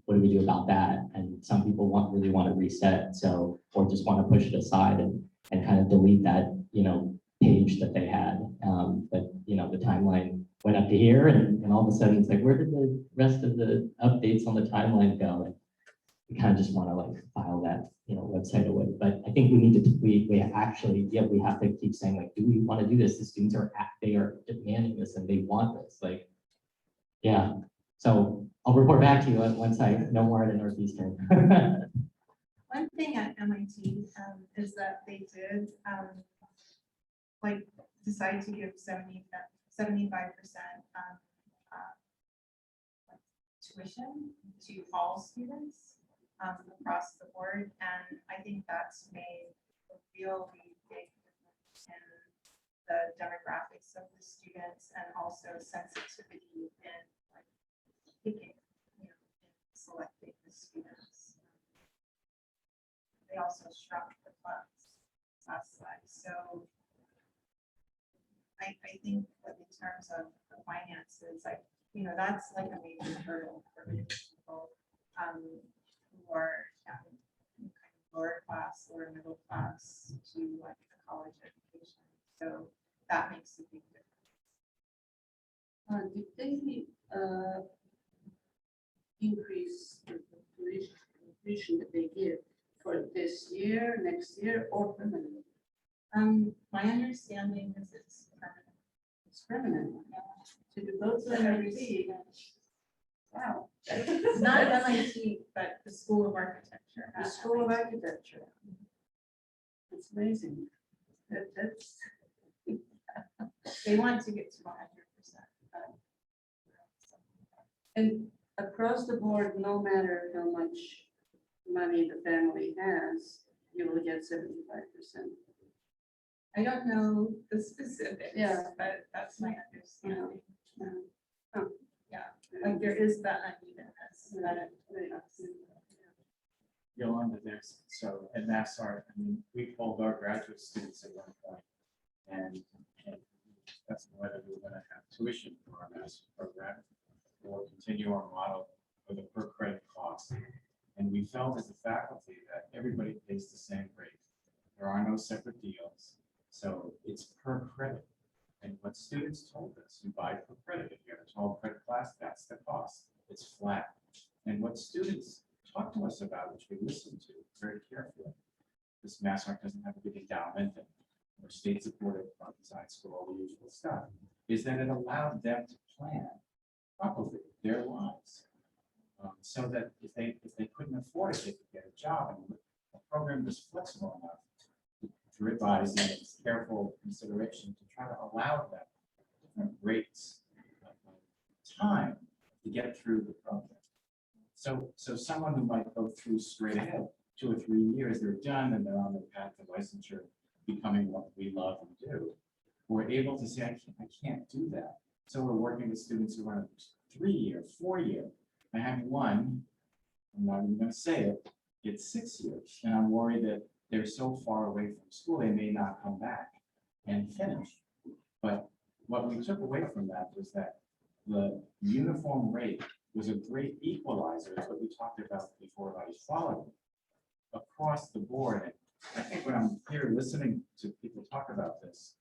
what do we do about that? And some people really want to reset, so, or just want to push it aside and kind of delete that, page that they had. But the timeline went up to here, and all of a sudden it's like, where did the rest of the updates on the timeline go? And we kind of just want to like file that, website away. But I think we need to, we actually, we have to keep saying, like, do we want to do this? The students they are demanding this and they want this, like, yeah. So I'll report back to you once I know more at Northeastern. one thing at MIT is that they did decide to give 75% tuition to all students across the board, and I think that's made a really big difference in the demographics of the students and also sensitivity in like picking, you know, in selecting the students. They also shrunk the class size. So I think that in terms of the finances, you know, that's like a major hurdle for many people who are kind of lower class or middle class to like a college education. So that makes a big difference. Did they increase the tuition that they give for this year, next year, or permanent? My understanding is it's permanent. It's permanent. So you go to MIT. Wow. Not MIT, but the School of Architecture. The at School of MIT. Architecture. It's amazing. That's They want to get to 100%. and across the board, no matter how much money the family has, you will get 75%. I don't know the specifics, Yeah. but that's my understanding. Yeah. Yeah, like there is that unevenness that Yolanda, so at MassArt, I mean, we polled our graduate students at one point, and that's whether we were going to have tuition for our master's program or continue our model with a per credit cost. And we felt as a faculty that everybody pays the same rate. There are no separate deals, so it's per credit. And what students told us, you buy per credit. If you have a 12 credit class, that's the cost. It's flat. And what students talk to us about, which we listen to very carefully, this MassArt doesn't have a big endowment and or state supported from design school, all the usual stuff, is that it allowed them to plan properly their lives. So that if they couldn't afford it, they could get a job. And the program was flexible enough to revise in its careful consideration to try to allow them different rates of time to get through the program. So someone who might go through straight ahead, 2 or 3 years, they're done and they're on the path to licensure, becoming what we love and do. We're able to say, I can't do that. So we're working with students who are on a 3-year, 4-year. I have one, I'm not even going to say it, it's 6 years. And I'm worried that they're so far away from school, they may not come back and finish. But what we took away from that was that the uniform rate was a great equalizer, as what we talked about before about equality across the board. And I think when I'm here listening to people talk about this,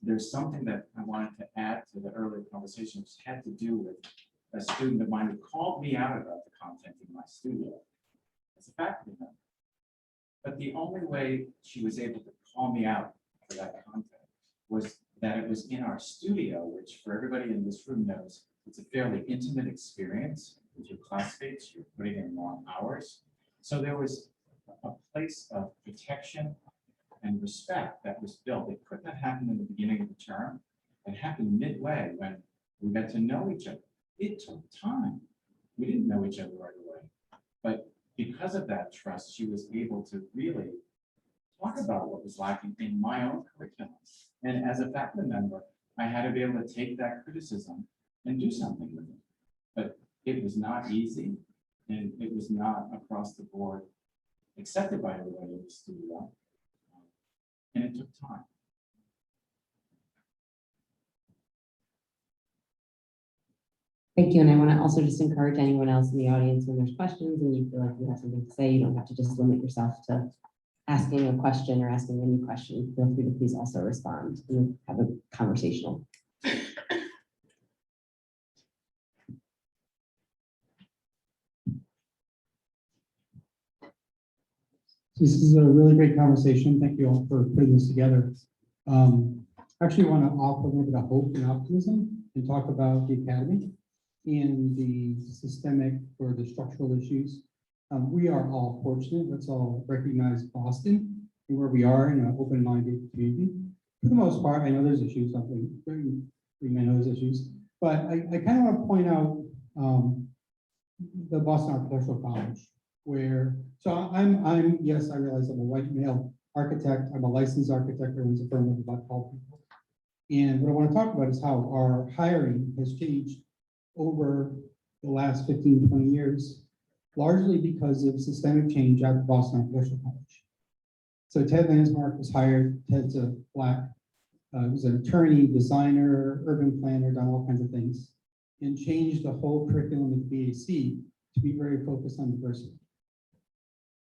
there's something that I wanted to add to the earlier conversation, which had to do with a student of mine who called me out about the content in my studio as a faculty member. But the only way she was able to call me out for that content was that it was in our studio, which for everybody in this room knows, it's a fairly intimate experience with your classmates. You're putting in long hours. So there was a place of protection and respect that was built. It couldn't have happened in the beginning of the term. It happened midway when we got to know each other. It took time. We didn't know each other right away. But because of that trust, she was able to really talk about what was lacking in my own curriculum. And as a faculty member, I had to be able to take that criticism and do something with it. But it was not easy, and it was not across the board accepted by everybody in the studio. And it took time. Thank you, and I want to also just encourage anyone else in the audience, when there's questions and you feel like you have something to say, you don't have to just limit yourself to asking a question or asking any question. Feel free to please also respond and have a conversational. This is a really great conversation. Thank you all for putting this together. I actually want to offer a little bit of hope and optimism and talk about the academy and the systemic or the structural issues. We are all fortunate. Let's all recognize Boston and where we are in an open-minded community. For the most part, I know there's issues. We may know there's issues, but I kind of want to point out the Boston Architectural College, where, so I'm, yes, I realize I'm a white male architect. I'm a licensed architect who runs a firm of about 12 people. And what I want to talk about is how our hiring has changed over the last 15, 20 years, largely because of systemic change at the Boston Architectural College. So Ted Landsmark was hired. Ted's a Black, he was an attorney, designer, urban planner, done all kinds of things, and changed the whole curriculum at the BAC to be very focused on diversity.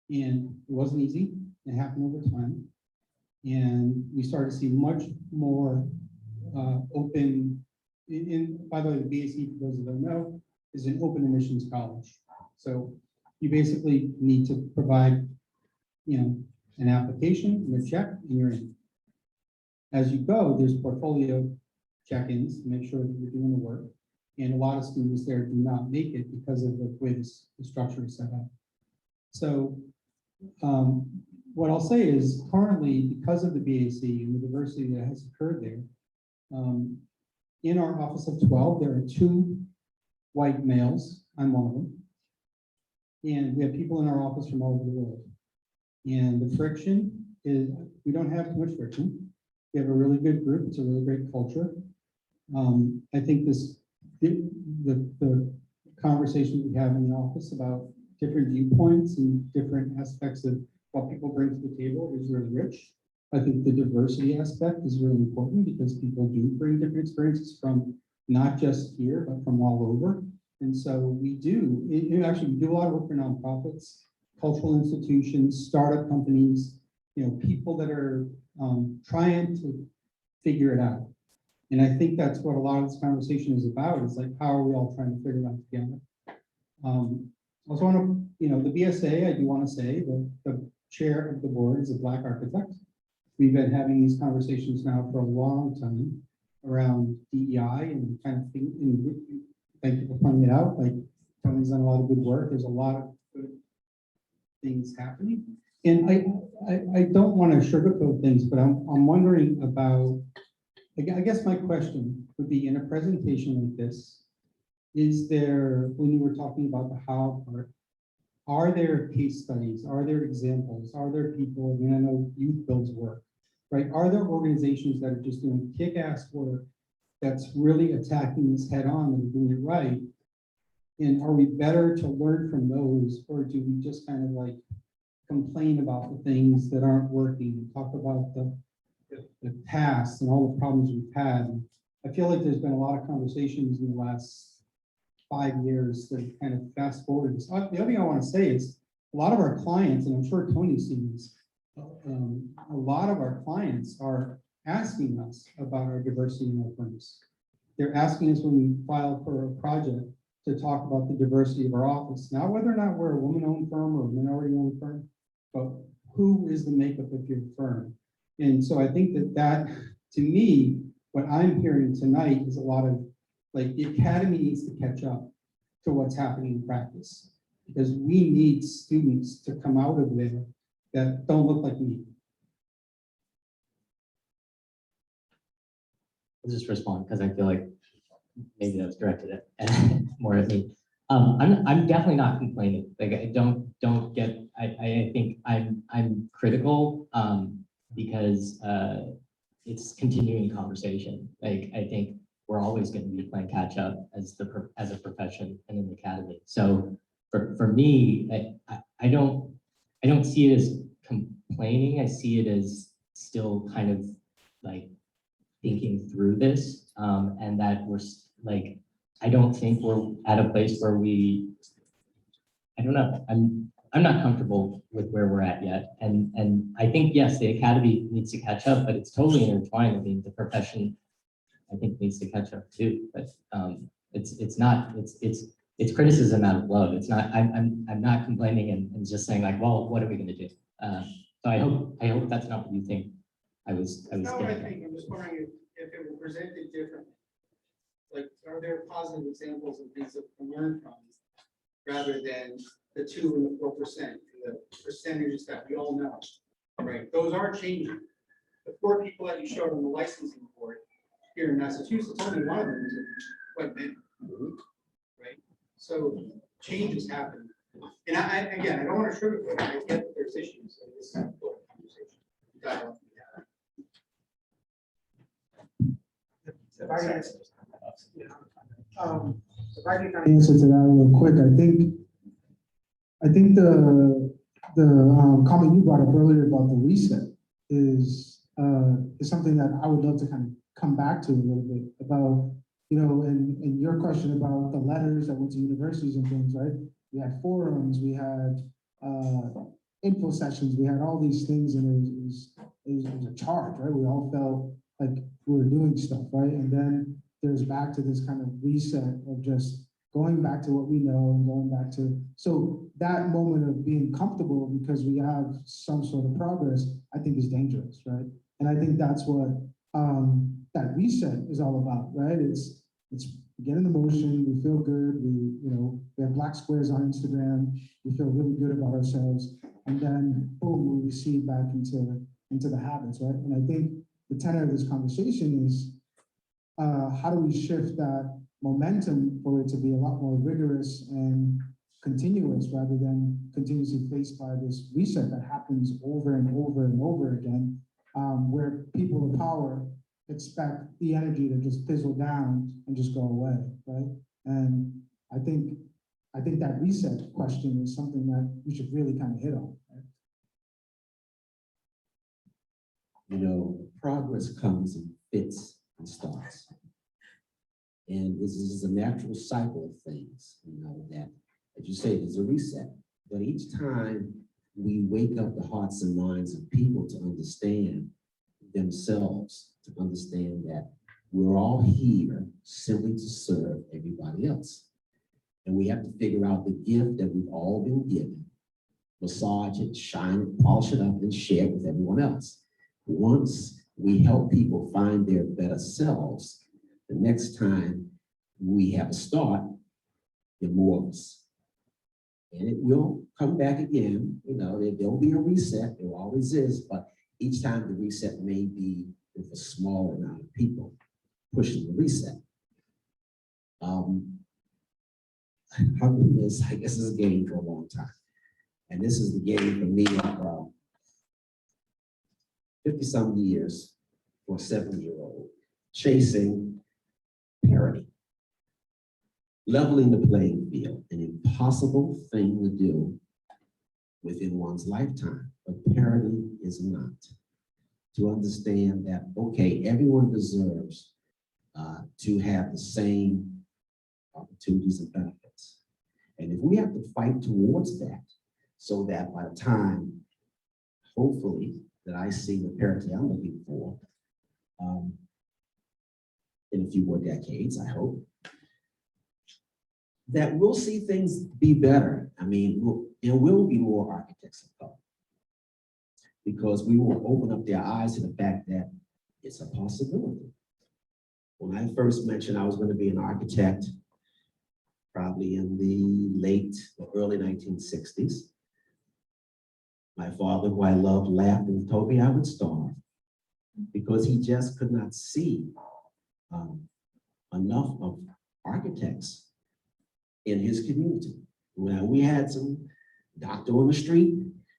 And it wasn't easy. It happened over time. And we started to see much more open, by the way, the BAC, for those who don't know, is an open admissions college. So you basically need to provide, an application and a check, and you're in. As you go, there's portfolio check-ins to make sure that you're doing the work. And a lot of students there do not make it because of the way the structure is set up. So what I'll say is currently, because of the BAC and the diversity that has occurred there, in our office of 12, there are 2 white males. I'm one of them. And we have people in our office from all over the world. And the friction is, we don't have too much friction. We have a really good group. It's a really great culture. I think the conversation we have in the office about different viewpoints and different aspects of what people bring to the table is really rich. I think the diversity aspect is really important because people do bring different experiences from not just here, but from all over. And so we do, actually, we do a lot of work for nonprofits, cultural institutions, startup companies, people that are trying to figure it out. And I think that's what a lot of this conversation is about, is like, how are we all trying to figure it out together? I also want to, the BSA, I do want to say that the chair of the board is a Black architect. We've been having these conversations now for a long time around DEI and kind of thing. And thank you for pointing it out. Like, Tony's done a lot of good work. There's a lot of good things happening. And I don't want to sugarcoat things, but I'm wondering about, I guess my question would be, in a presentation like this, is there, when you were talking about the how part, are there case studies? Are there examples? Are there people, I know youth builds work, right? Are there organizations that are just doing kick-ass work that's really attacking this head on and doing it right? And are we better to learn from those, or do we just kind of like complain about the things that aren't working, talk about the past and all the problems we've had? I feel like there's been a lot of conversations in the last 5 years that kind of fast forward this. The other thing I want to say is a lot of our clients, and I'm sure Tony's seen this, a lot of our clients are asking us about our diversity in our firms. They're asking us when we file for a project to talk about the diversity of our office. Not whether or not we're a woman-owned firm or a minority-owned firm, but who is the makeup of your firm? And so I think that to me, what I'm hearing tonight is a lot of, like, the academy needs to catch up to what's happening in practice, because we need students to come out of there that don't look like me. I'll just respond because I feel like maybe that was directed at more at me. I'm definitely not complaining. Like, I don't get. I think I'm critical because it's continuing conversation. Like, I think we're always going to be playing catch up as a profession and an academy. So for me, I don't see it as complaining. I see it as still kind of like thinking through this, and that we're like, I don't think we're at a place where I don't know. I'm not comfortable with where we're at yet. And I think, yes, the academy needs to catch up, but it's totally intertwined. I mean, the profession, I think, needs to catch up too. But it's criticism out of love. It's not, I'm not complaining and just saying like, well, what are we gonna do? So I hope that's not what you think I was That's not what I getting at. think. I'm just wondering if it was presented differently. Like, are there positive examples of things that we can learn from, rather than the 2% and the 4%, the percentages that we all know, right? Those are changing. The 4 people that you showed on the licensing board here in Massachusetts, only one of them is a white man, right? So change is happening. And I don't want to sugarcoat it. I get that there's issues in this conversation. If I can answer answer to that real quick, I think the comment you brought up earlier about the reset is something that I would love to kind of come back to a little bit about, and your question about the letters that went to universities and things, right? We had forums, we had info sessions, we had all these things, and it was a charge, right? We all felt like we were doing stuff, right? And then there's back to this kind of reset of just going back to what we know and going back to, so that moment of being comfortable because we have some sort of progress, I think is dangerous, right? And I think that's what that reset is all about, right? It's we get in the motion, we feel good, we have black squares on Instagram, we feel really good about ourselves, and then boom, we recede back into the habits, right? And I think the tenor of this conversation is how do we shift that momentum for it to be a lot more rigorous and continuous rather than continuously faced by this reset that happens over and over and over again, where people of power expect the energy to just fizzle down and just go away, right? And I think that reset question is something that we should really kind of hit on. Right? Progress comes in fits and starts. And this is a natural cycle of things, that, as you say, there's a reset. But each time we wake up the hearts and minds of people to understand themselves, to understand that we're all here simply to serve everybody else. And we have to figure out the gift that we've all been given, massage it, shine it, polish it up, and share it with everyone else. Once we help people find their better selves, the next time we have a start, there are more of us. And it will come back again, there'll be a reset, there always is, but each time the reset may be with a small amount of people pushing the reset. I guess is a game for a long time. And this is the game for me of 50-some years for a 7-year-old, chasing parity. Leveling the playing field, an impossible thing to do within one's lifetime, but parity is not. To understand that, okay, everyone deserves to have the same opportunities and benefits. And if we have to fight towards that, so that by the time, hopefully, that I see the parity I'm looking for, in a few more decades, I hope, that we'll see things be better. I mean, there will be more architects of color because we will open up their eyes to the fact that it's a possibility. When I first mentioned I was going to be an architect, probably in the late or early 1960s, my father, who I loved, laughed and told me I would starve because he just could not see enough of architects in his community. Well, we had some doctor on the street,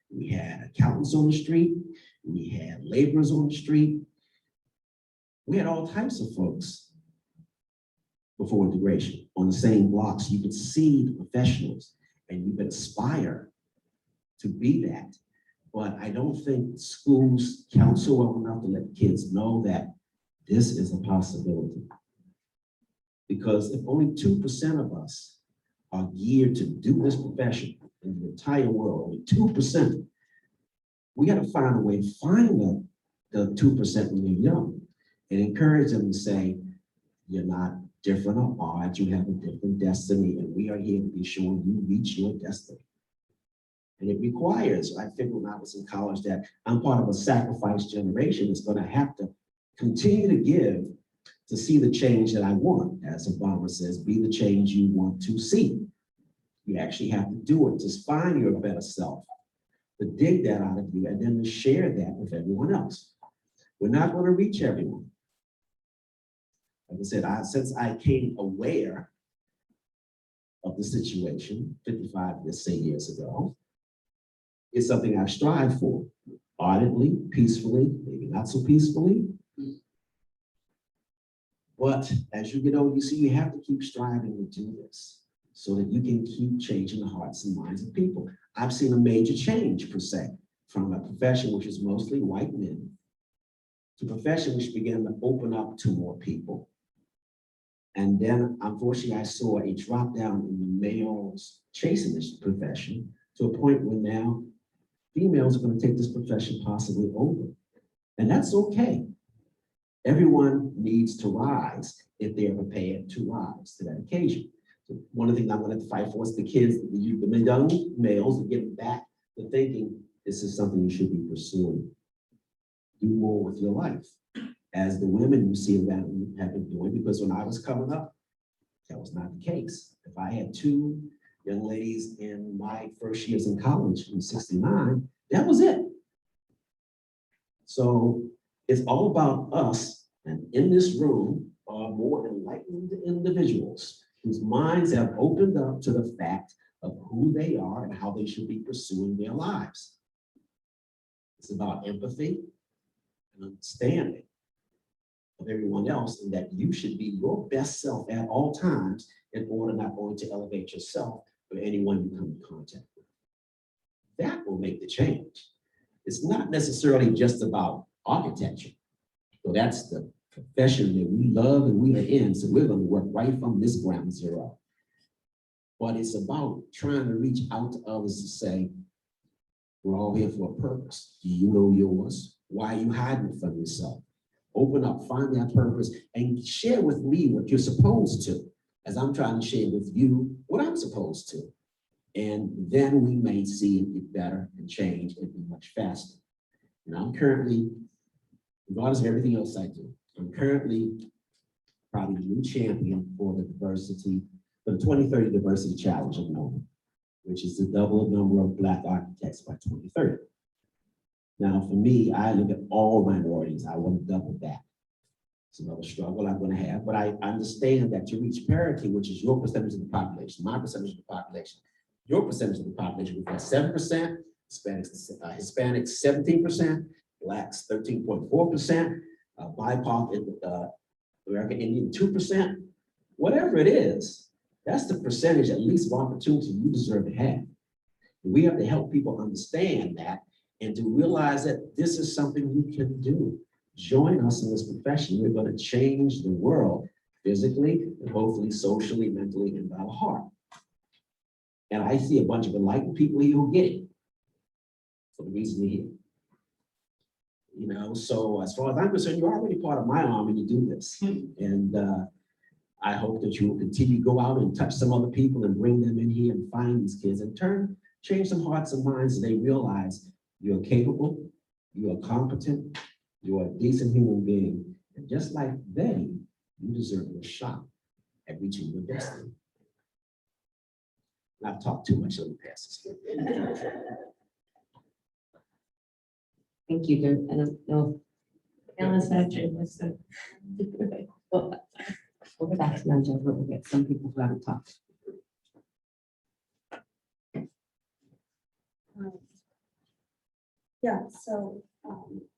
we had accountants on the street, we had laborers on the street. We had all types of folks before integration on the same blocks. You could see the professionals and you could aspire to be that. But I don't think schools counsel well enough to let kids know that this is a possibility. Because if only 2% of us are geared to do this profession in the entire world, only 2%, we got to find a way to find the 2% when you're young and encourage them to say, you're not different or odd, you have a different destiny, and we are here to be sure you reach your destiny. And it requires, I figured when I was in college, that I'm part of a sacrifice generation that's going to have to continue to give to see the change that I want. As Obama says, be the change you want to see. You actually have to do it to find your better self, to dig that out of you, and then to share that with everyone else. We're not going to reach everyone. Like I said, since I came aware of the situation 55, let's say, years ago, it's something I strive for. ardently, peacefully, maybe not so peacefully. But as you get older, you see, you have to keep striving to do this so that you can keep changing the hearts and minds of people. I've seen a major change, per se, from a profession which is mostly white men to a profession which began to open up to more people. And then, unfortunately, I saw a drop down in the males chasing this profession to a point where now females are going to take this profession possibly over. And that's okay. Everyone needs to rise if they are prepared to rise to that occasion. So one of the things I'm going to fight for is the kids, the young males, to get back to thinking this is something you should be pursuing. Do more with your life. As the women you see that have been doing, because when I was coming up, that was not the case. If I had two young ladies in my first years in college in '69, that was it. So it's all about us, and in this room are more enlightened individuals whose minds have opened up to the fact of who they are and how they should be pursuing their lives. It's about empathy and understanding of everyone else, and that you should be your best self at all times in order not only to elevate yourself, but anyone you come in contact with. That will make the change. It's not necessarily just about architecture. So that's the profession that we love and we are in, so we're going to work right from this ground zero. But it's about trying to reach out to others to say, we're all here for a purpose. Do you know yours? Why are you hiding it from yourself? Open up, find that purpose, and share with me what you're supposed to, as I'm trying to share with you what I'm supposed to. And then we may see it get better and change and be much faster. And I'm currently, regardless of everything else I do, I'm currently probably the new champion for the diversity, for the 2030 Diversity Challenge at the moment, which is to double the number of Black architects by 2030. Now, for me, I look at all minorities. I want to double that. It's another struggle I'm going to have, but I understand that to reach parity, which is your percentage of the population, my percentage of the population, your percentage of the population, we've got 7%, Hispanics 17%, Blacks 13.4%, BIPOC, American Indian 2%, whatever it is, that's the percentage, at least, of opportunity you deserve to have. We have to help people understand that and to realize that this is something you can do. Join us in this profession. We're going to change the world physically, and hopefully socially, mentally, and by the heart. And I see a bunch of enlightened people here who get it for the reason we're here. You know, so as far as I'm concerned, you're already part of my army to do this. And I hope that you will continue to go out and touch some other people and bring them in here and find these kids and change some hearts and minds so they realize you're capable, you are competent, you are a decent human being. And just like they, you deserve a shot at reaching your destiny. And I've talked too much on the past. Thank you, Dirk. I don't know. Alice, actually, well, we'll go back to non-judgment. We'll get some people who haven't talked. Yeah, so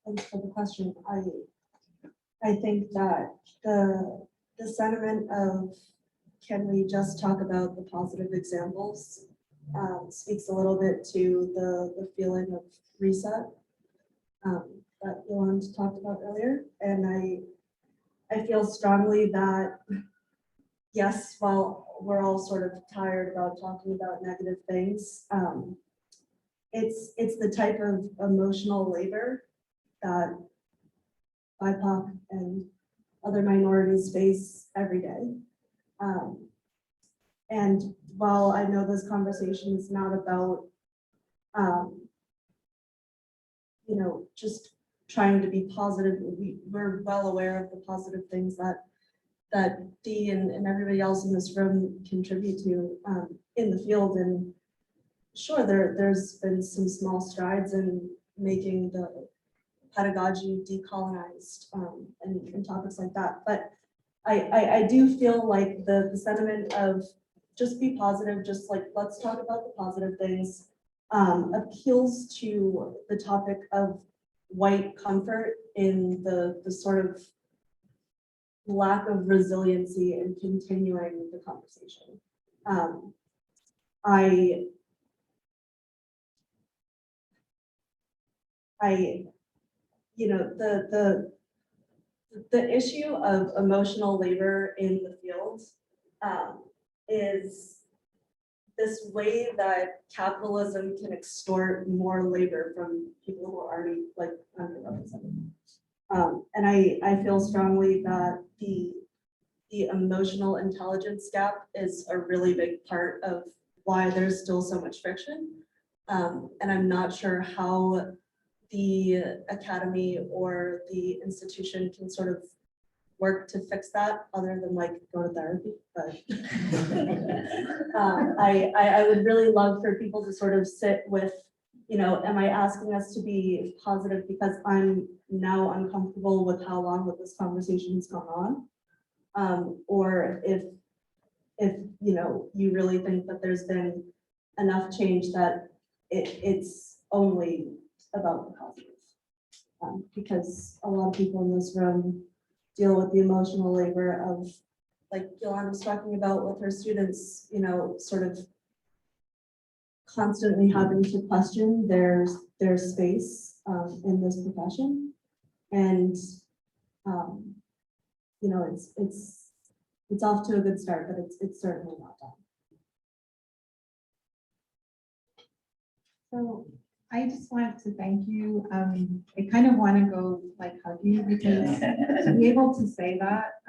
thanks for the question. I think that the sentiment of can we just talk about the positive examples speaks a little bit to the feeling of reset that Yolanda talked about earlier. And I feel strongly that yes, while we're all sort of tired about talking about negative things, it's the type of emotional labor that BIPOC and other minorities face every day. And while I know this conversation is not about, you know, just trying to be positive, we're well aware of the positive things that Dee and everybody else in this room contribute to in the field. And sure, there's been some small strides in making the pedagogy decolonized and topics like that. But I do feel like the sentiment of just be positive, just like let's talk about the positive things, appeals to the topic of white comfort in the sort of lack of resiliency in continuing the conversation. You know, the issue of emotional labor in the field is this way that capitalism can extort more labor from people who are already like underrepresented. And I feel strongly that the emotional intelligence gap is a really big part of why there's still so much friction. And I'm not sure how the academy or the institution can sort of work to fix that other than like go to therapy. But I would really love for people to sort of sit with, you know, am I asking us to be positive because I'm now uncomfortable with how long that this conversation has gone on? Or if you know, you really think that there's been enough change that it's only about the positive. Because a lot of people in this room deal with the emotional labor of, like Yolanda was talking about with her students, you know, sort of constantly having to question their space in this profession. And, you know, it's off to a good start, but it's certainly not done. So I just wanted to thank you. I kind of want to go like hug you because to be able to say that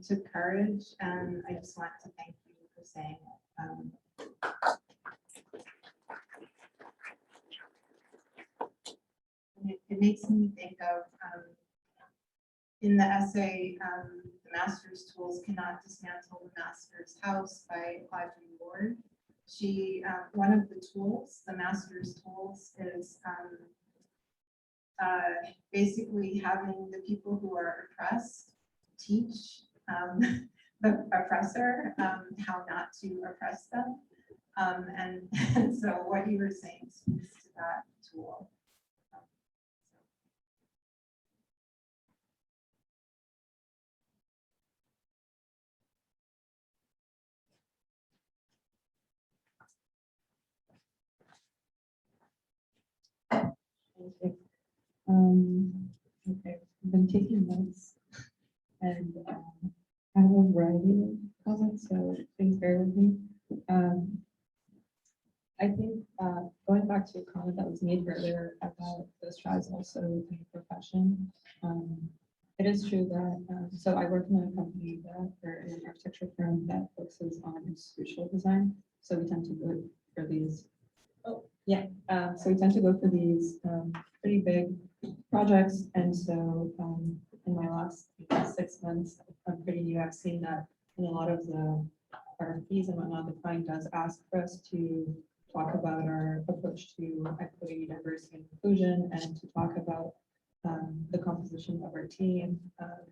took courage, and I just want to thank you for saying it. And it makes me think of in the essay, the master's tools cannot dismantle the master's house by Audrey Ward. She, one of the tools, the master's tools, is basically having the people who are oppressed teach the oppressor how not to oppress them. And so what you were saying speaks to that tool. Okay, I've been taking notes and I have a variety of comments, so please bear with me. I think going back to a comment that was made earlier about the strides also in the profession, it is true that, so I work in a company that, or in an architecture firm that focuses on institutional design. So we tend to go for these, so we tend to go for these pretty big projects. And so in my last 6 months, I'm pretty new. I've seen that in a lot of the RFPs and whatnot, the client does ask for us to talk about our approach to equity, diversity, and inclusion, and to talk about the composition of our team,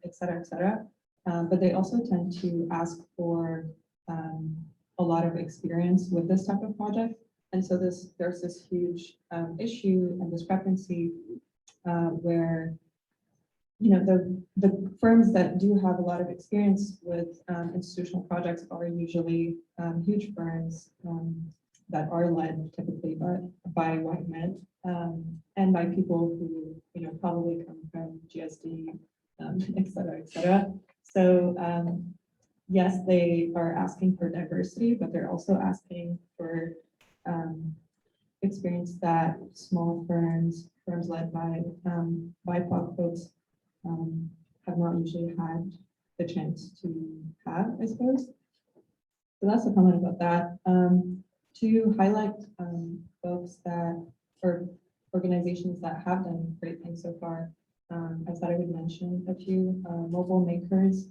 et cetera, et cetera. But they also tend to ask for a lot of experience with this type of project. And so there's this huge issue and discrepancy where, you know, the firms that do have a lot of experience with institutional projects are usually huge firms that are led typically by white men and by people who, you know, probably come from GSD, et cetera, et cetera. So yes, they are asking for diversity, but they're also asking for experience that small firms led by BIPOC folks have not usually had the chance to have, I suppose. So that's a comment about that. To highlight folks that, or organizations that have done great things so far, I thought I would mention a few. Mobile Makers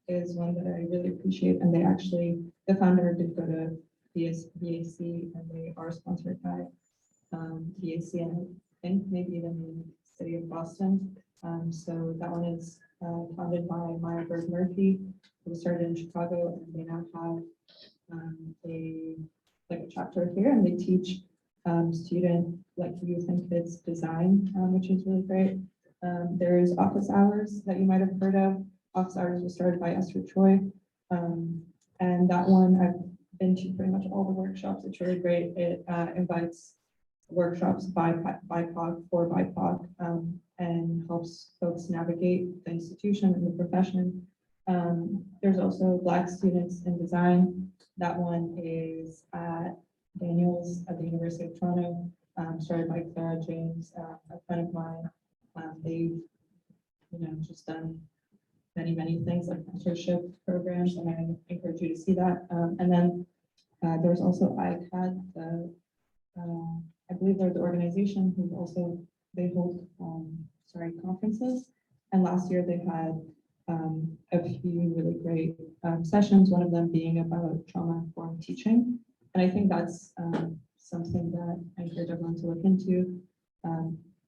is one that I really appreciate, and they actually, the founder did go to BSA, and they are sponsored by BAC, and I think maybe even in the city of Boston. So that one is founded by Maya Berg Murphy, who started in Chicago, and they now have a chapter here, and they teach student, like youth and kids design, which is really great. There's office hours that you might have heard of. Office hours was started by Esther Choi. And that one, I've been to pretty much all the workshops. It's really great. It invites workshops by BIPOC for BIPOC, and helps folks navigate the institution and the profession. There's also Black students in design. That one is at Daniels at the University of Toronto, started by Clara James, a friend of mine. They've, just done many things like mentorship programs, and I encourage you to see that. And then there's also ICAD, I believe they're the organization who also, they hold, conferences. And last year they had a few really great sessions, one of them being about trauma-informed teaching. And I think that's something that I encourage everyone to look into,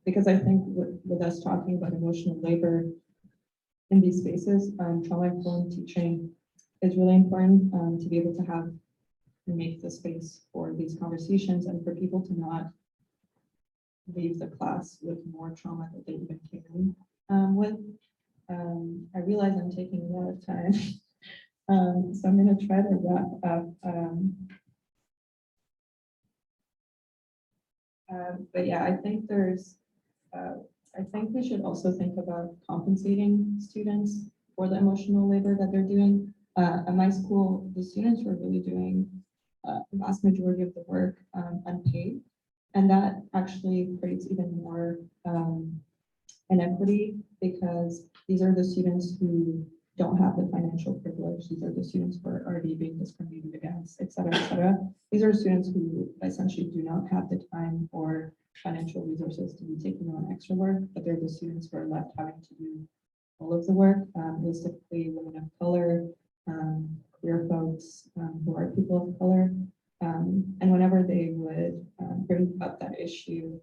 because I think with us talking about emotional labor in these spaces, trauma-informed teaching is really important to be able to have and make the space for these conversations and for people to not leave the class with more trauma that they even came in with. I realize I'm taking a lot of time, so I'm going to try to wrap up. But yeah, I think we should also think about compensating students for the emotional labor that they're doing. At my school, the students were really doing the vast majority of the work unpaid. And that actually creates even more inequity, because these are the students who don't have the financial privilege. These are the students who are already being discriminated against, et cetera, et cetera. These are students who essentially do not have the time or financial resources to be taking on extra work, but they're the students who are left having to do all of the work. It was typically women of color, queer folks, who are people of color. And whenever they would bring up that issue,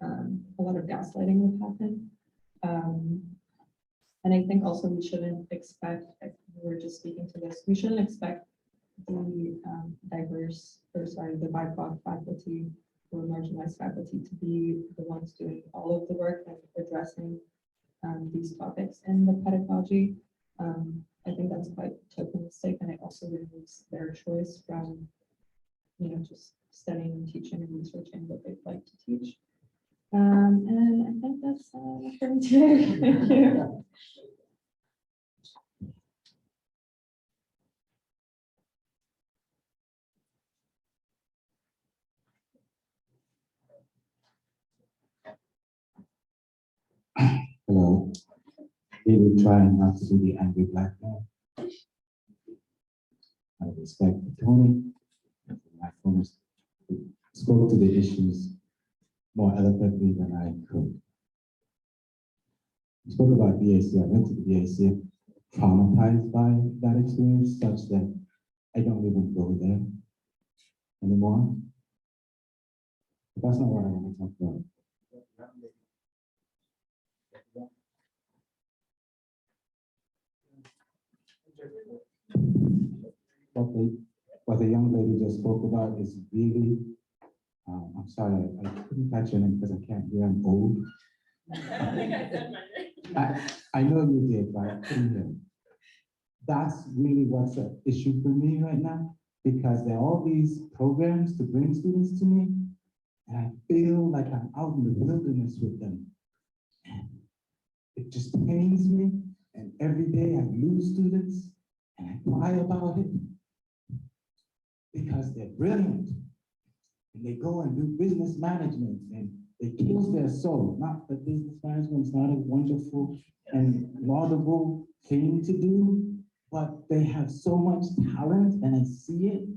a lot of gaslighting would happen. And I think also we shouldn't expect, if we're just speaking to this, we shouldn't expect the the BIPOC faculty or marginalized faculty to be the ones doing all of the work and addressing these topics in the pedagogy. I think that's quite tokenistic, and it also removes their choice from, just studying and teaching and researching what they'd like to teach. And I think that's for today. Thank you. Hello. Really trying not to be the angry black man. I respect Tony. My friends spoke to the issues more eloquently than I could. You spoke about BSA. I went to the BSA traumatized by that experience, such that I don't even go there anymore. But that's not what I want to talk about. What the young lady just spoke about is really, I'm sorry, I couldn't catch your name because I can't hear, I'm old. I know you did, but I couldn't hear. That's really what's an issue for me right now, because there are all these programs to bring students to me, and I feel like I'm out in the wilderness with them. And it just pains me, and every day I lose students, and I cry about it, because they're brilliant. And they go and do business management, and they kill their soul. Not that business management is not a wonderful and laudable thing to do, but they have so much talent, and I see it,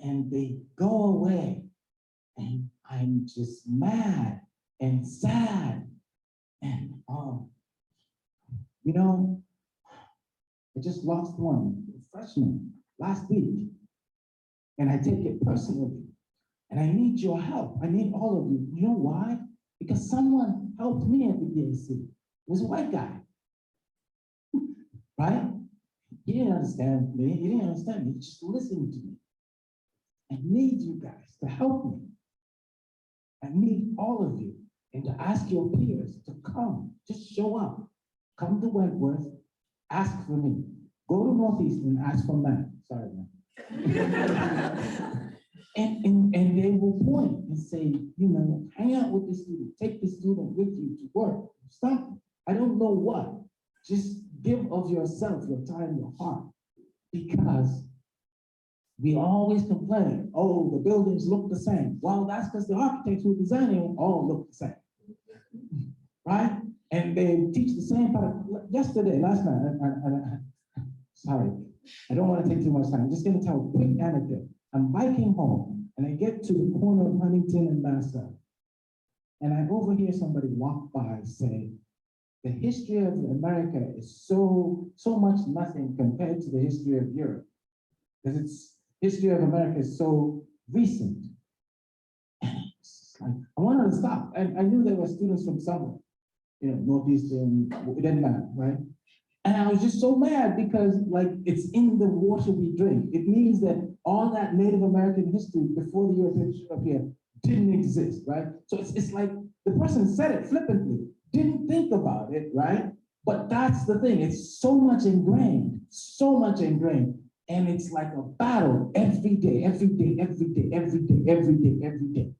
and they go away. And I'm just mad and sad. And I just lost one freshman last week. And I take it personally. And I need your help. I need all of you. You know why? Because someone helped me at the BSA. It was a white guy. Right? He didn't understand me. He didn't understand me. He just listened to me. I need you guys to help me. I need all of you, and to ask your peers to come, just show up. Come to Wentworth, ask for me. Go to Northeastern, ask for Matt. Sorry, man. And they will point and say, you know, hang out with the student, take the student with you to work, something. I don't know what. Just give of yourself, your time, your heart, because we always complain, oh, the buildings look the same. Well, that's because the architects who design them all look the same, right? And they teach the same part. Last night, sorry, I don't want to take too much time. I'm just going to tell a quick anecdote. I'm biking home, and I get to the corner of Huntington and Nassau, and I overhear somebody walk by saying, the history of America is so much nothing compared to the history of Europe, because its history of America is so recent. It's like, I wanted to stop, and I knew there were students from somewhere, you know, Northeastern, it didn't matter, right? And I was just so mad because, like, it's in the water we drink. It means that all that Native American history before the Europeans showed up here didn't exist, right? So it's like the person said it flippantly, didn't think about it, right? But that's the thing, it's so much ingrained, and it's like a battle every day, every day, every day, every day, every day, every day.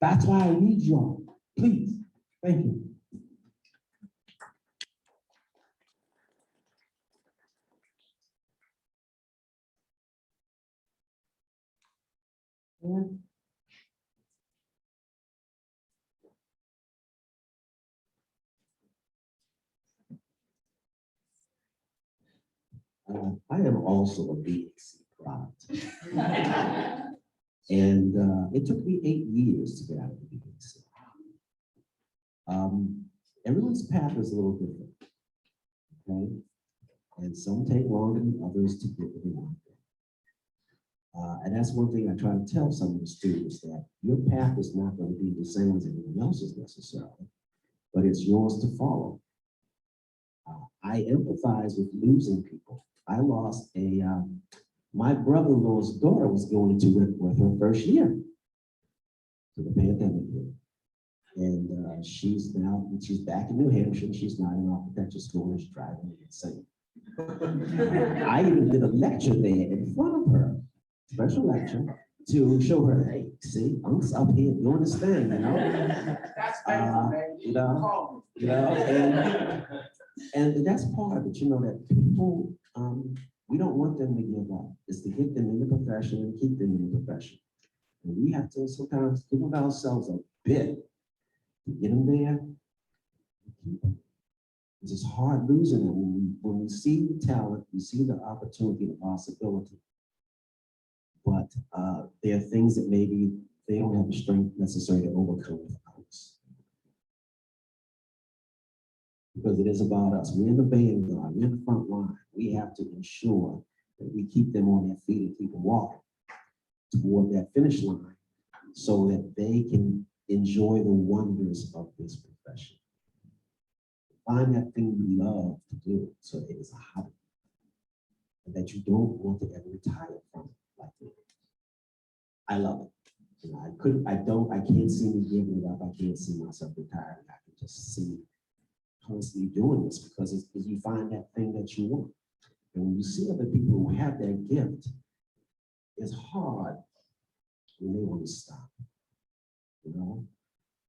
That's why I need you all, please. Thank you. Yeah. I am also a BSA product. And it took me 8 years to get out of the BSA. Everyone's path is a little different, okay? And some take longer than others to get where they want to go. And that's one thing I try to tell some of the students, that your path is not going to be the same as everyone else's necessarily, but it's yours to follow. I empathize with losing people. I lost my brother-in-law's daughter was going to with her first year to the pandemic hit. And she's back in New Hampshire. She's not in architecture school, and she's driving insane. I even did a lecture there in front of her, special lecture, to show her, hey, see, Unc's up here doing this thing, you know? And that's part of it, you know, that people, we don't want them to give up. It's to get them in the profession and keep them in the profession. And we have to sometimes give ourselves a bit to get them there. It's just hard losing them when we see the talent, we see the opportunity, the possibility. But there are things that maybe they don't have the strength necessary to overcome without us. Because it is about us. We're in the vanguard, we're in the front line. We have to ensure that we keep them on their feet and keep them walking toward that finish line so that they can enjoy the wonders of this profession. Find that thing you love to do so it is a hobby, and that you don't want to ever retire from it like that. I love it. You know, I can't see me giving it up. I can't see myself retiring. I can just see constantly doing this because you find that thing that you want. And when you see other people who have that gift, it's hard when they want to stop, you know?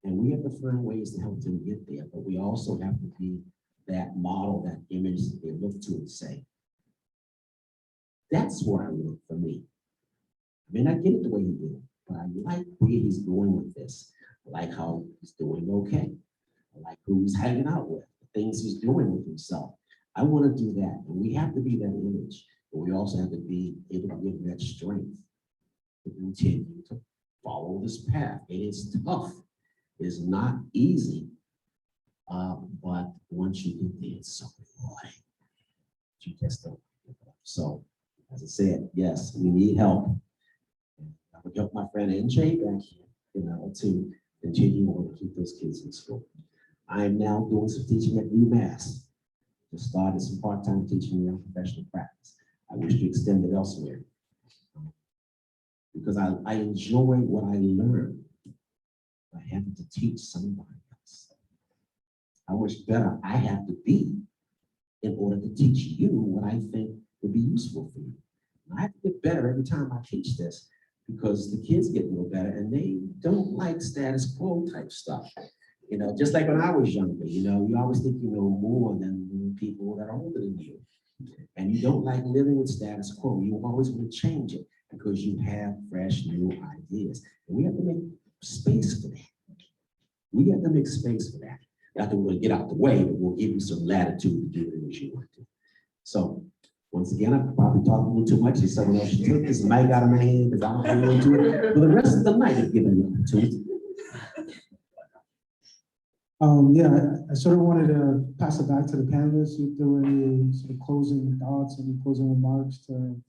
And we have to find ways to help them get there, but we also have to be that model, that image that they look to and say, that's what I want for me. I may not get it the way he did, but I like where he's going with this. I like how he's doing okay. I like who he's hanging out with, the things he's doing with himself. I want to do that. And we have to be that image, but we also have to be able to give that strength to continue to follow this path. It is tough. It is not easy. But once you get there, it's so rewarding. You just don't give up. So, as I said, yes, we need help. I would help my friend NJ back here, you know, to continue on to keep those kids in school. I am now doing some teaching at UMass. Just started some part-time teaching in professional practice. I wish to extend it elsewhere because I enjoy what I learn. I having to teach somebody else. How much better I have to be in order to teach you what I think would be useful for you. I have to get better every time I teach this because the kids get a little better and they don't like status quo type stuff. You know, just like when I was younger, you know, you always think you know more than people that are older than you. And you don't like living with status quo. You always want to change it because you have fresh new ideas. And we have to make space for that. We have to make space for that. Not that we're going to get out the way, but we'll give you some latitude to do it as you want to. So once again, I probably talked a little too much. If someone else should take this mic out of my hand because I don't hold on to it. For the rest of the night, I've given you an opportunity. Yeah, I sort of wanted to pass it back to the panelists if there were any sort of closing thoughts, any closing remarks to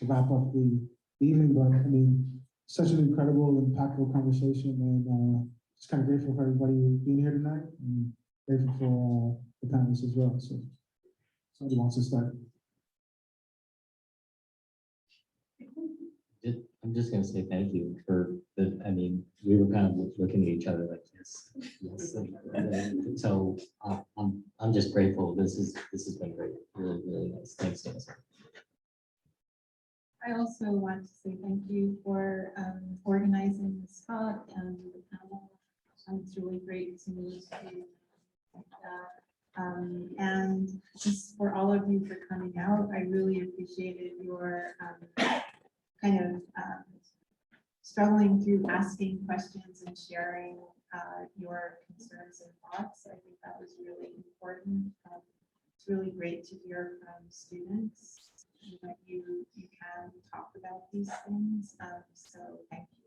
wrap up the evening. But I mean, such an incredible, impactful conversation, and just kind of grateful for everybody being here tonight, and grateful for the panelists as well. So, somebody wants to start. I'm just gonna say thank you for the, I mean, we were kind of looking at each other like, yes, yes. So I'm just grateful. This has been great. Really, really nice. Thanks, guys. I also want to say thank you for organizing this talk and the panel. It's really great to meet you. And just for all of you for coming out, I really appreciated your kind of struggling through asking questions and sharing your concerns and thoughts. I think that was really important. It's really great to hear from students that you can talk about these things. So thank you.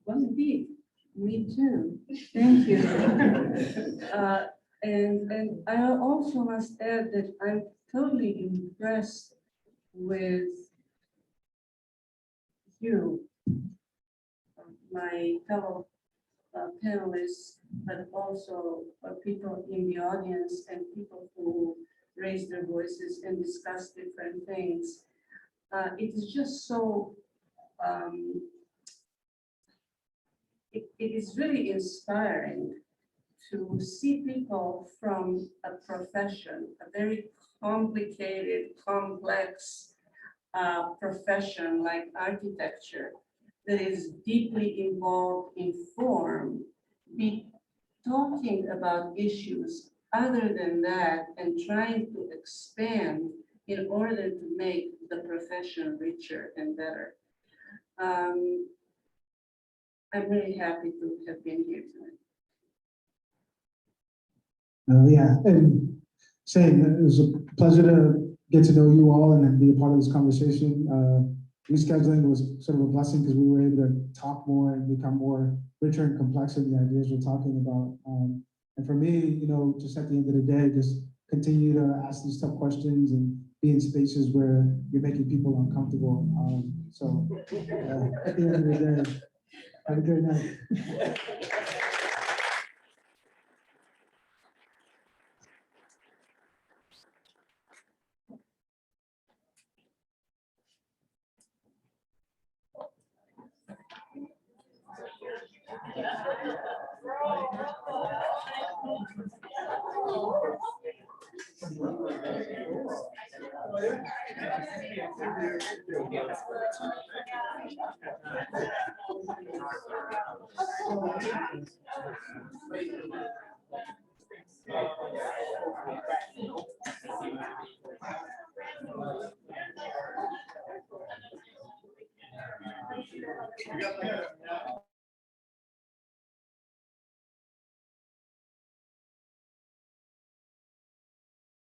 Well, indeed, me too. Thank you. And I also must add that I'm totally impressed with you, my fellow panelists, but also people in the audience and people who raise their voices and discuss different things. It is just so, it is really inspiring to see people from a profession, a very complicated, complex profession like architecture that is deeply involved in form, be talking about issues other than that and trying to expand in order to make the profession richer and better. I'm really happy to have been here tonight. Yeah, and Shane, it was a pleasure to get to know you all and then be a part of this conversation. Rescheduling was sort of a blessing because we were able to talk more and become more richer and complex in the ideas we're talking about. And for me, you know, just at the end of the day, just continue to ask these tough questions and be in spaces where you're making people uncomfortable. So at the end of the day, have a good night.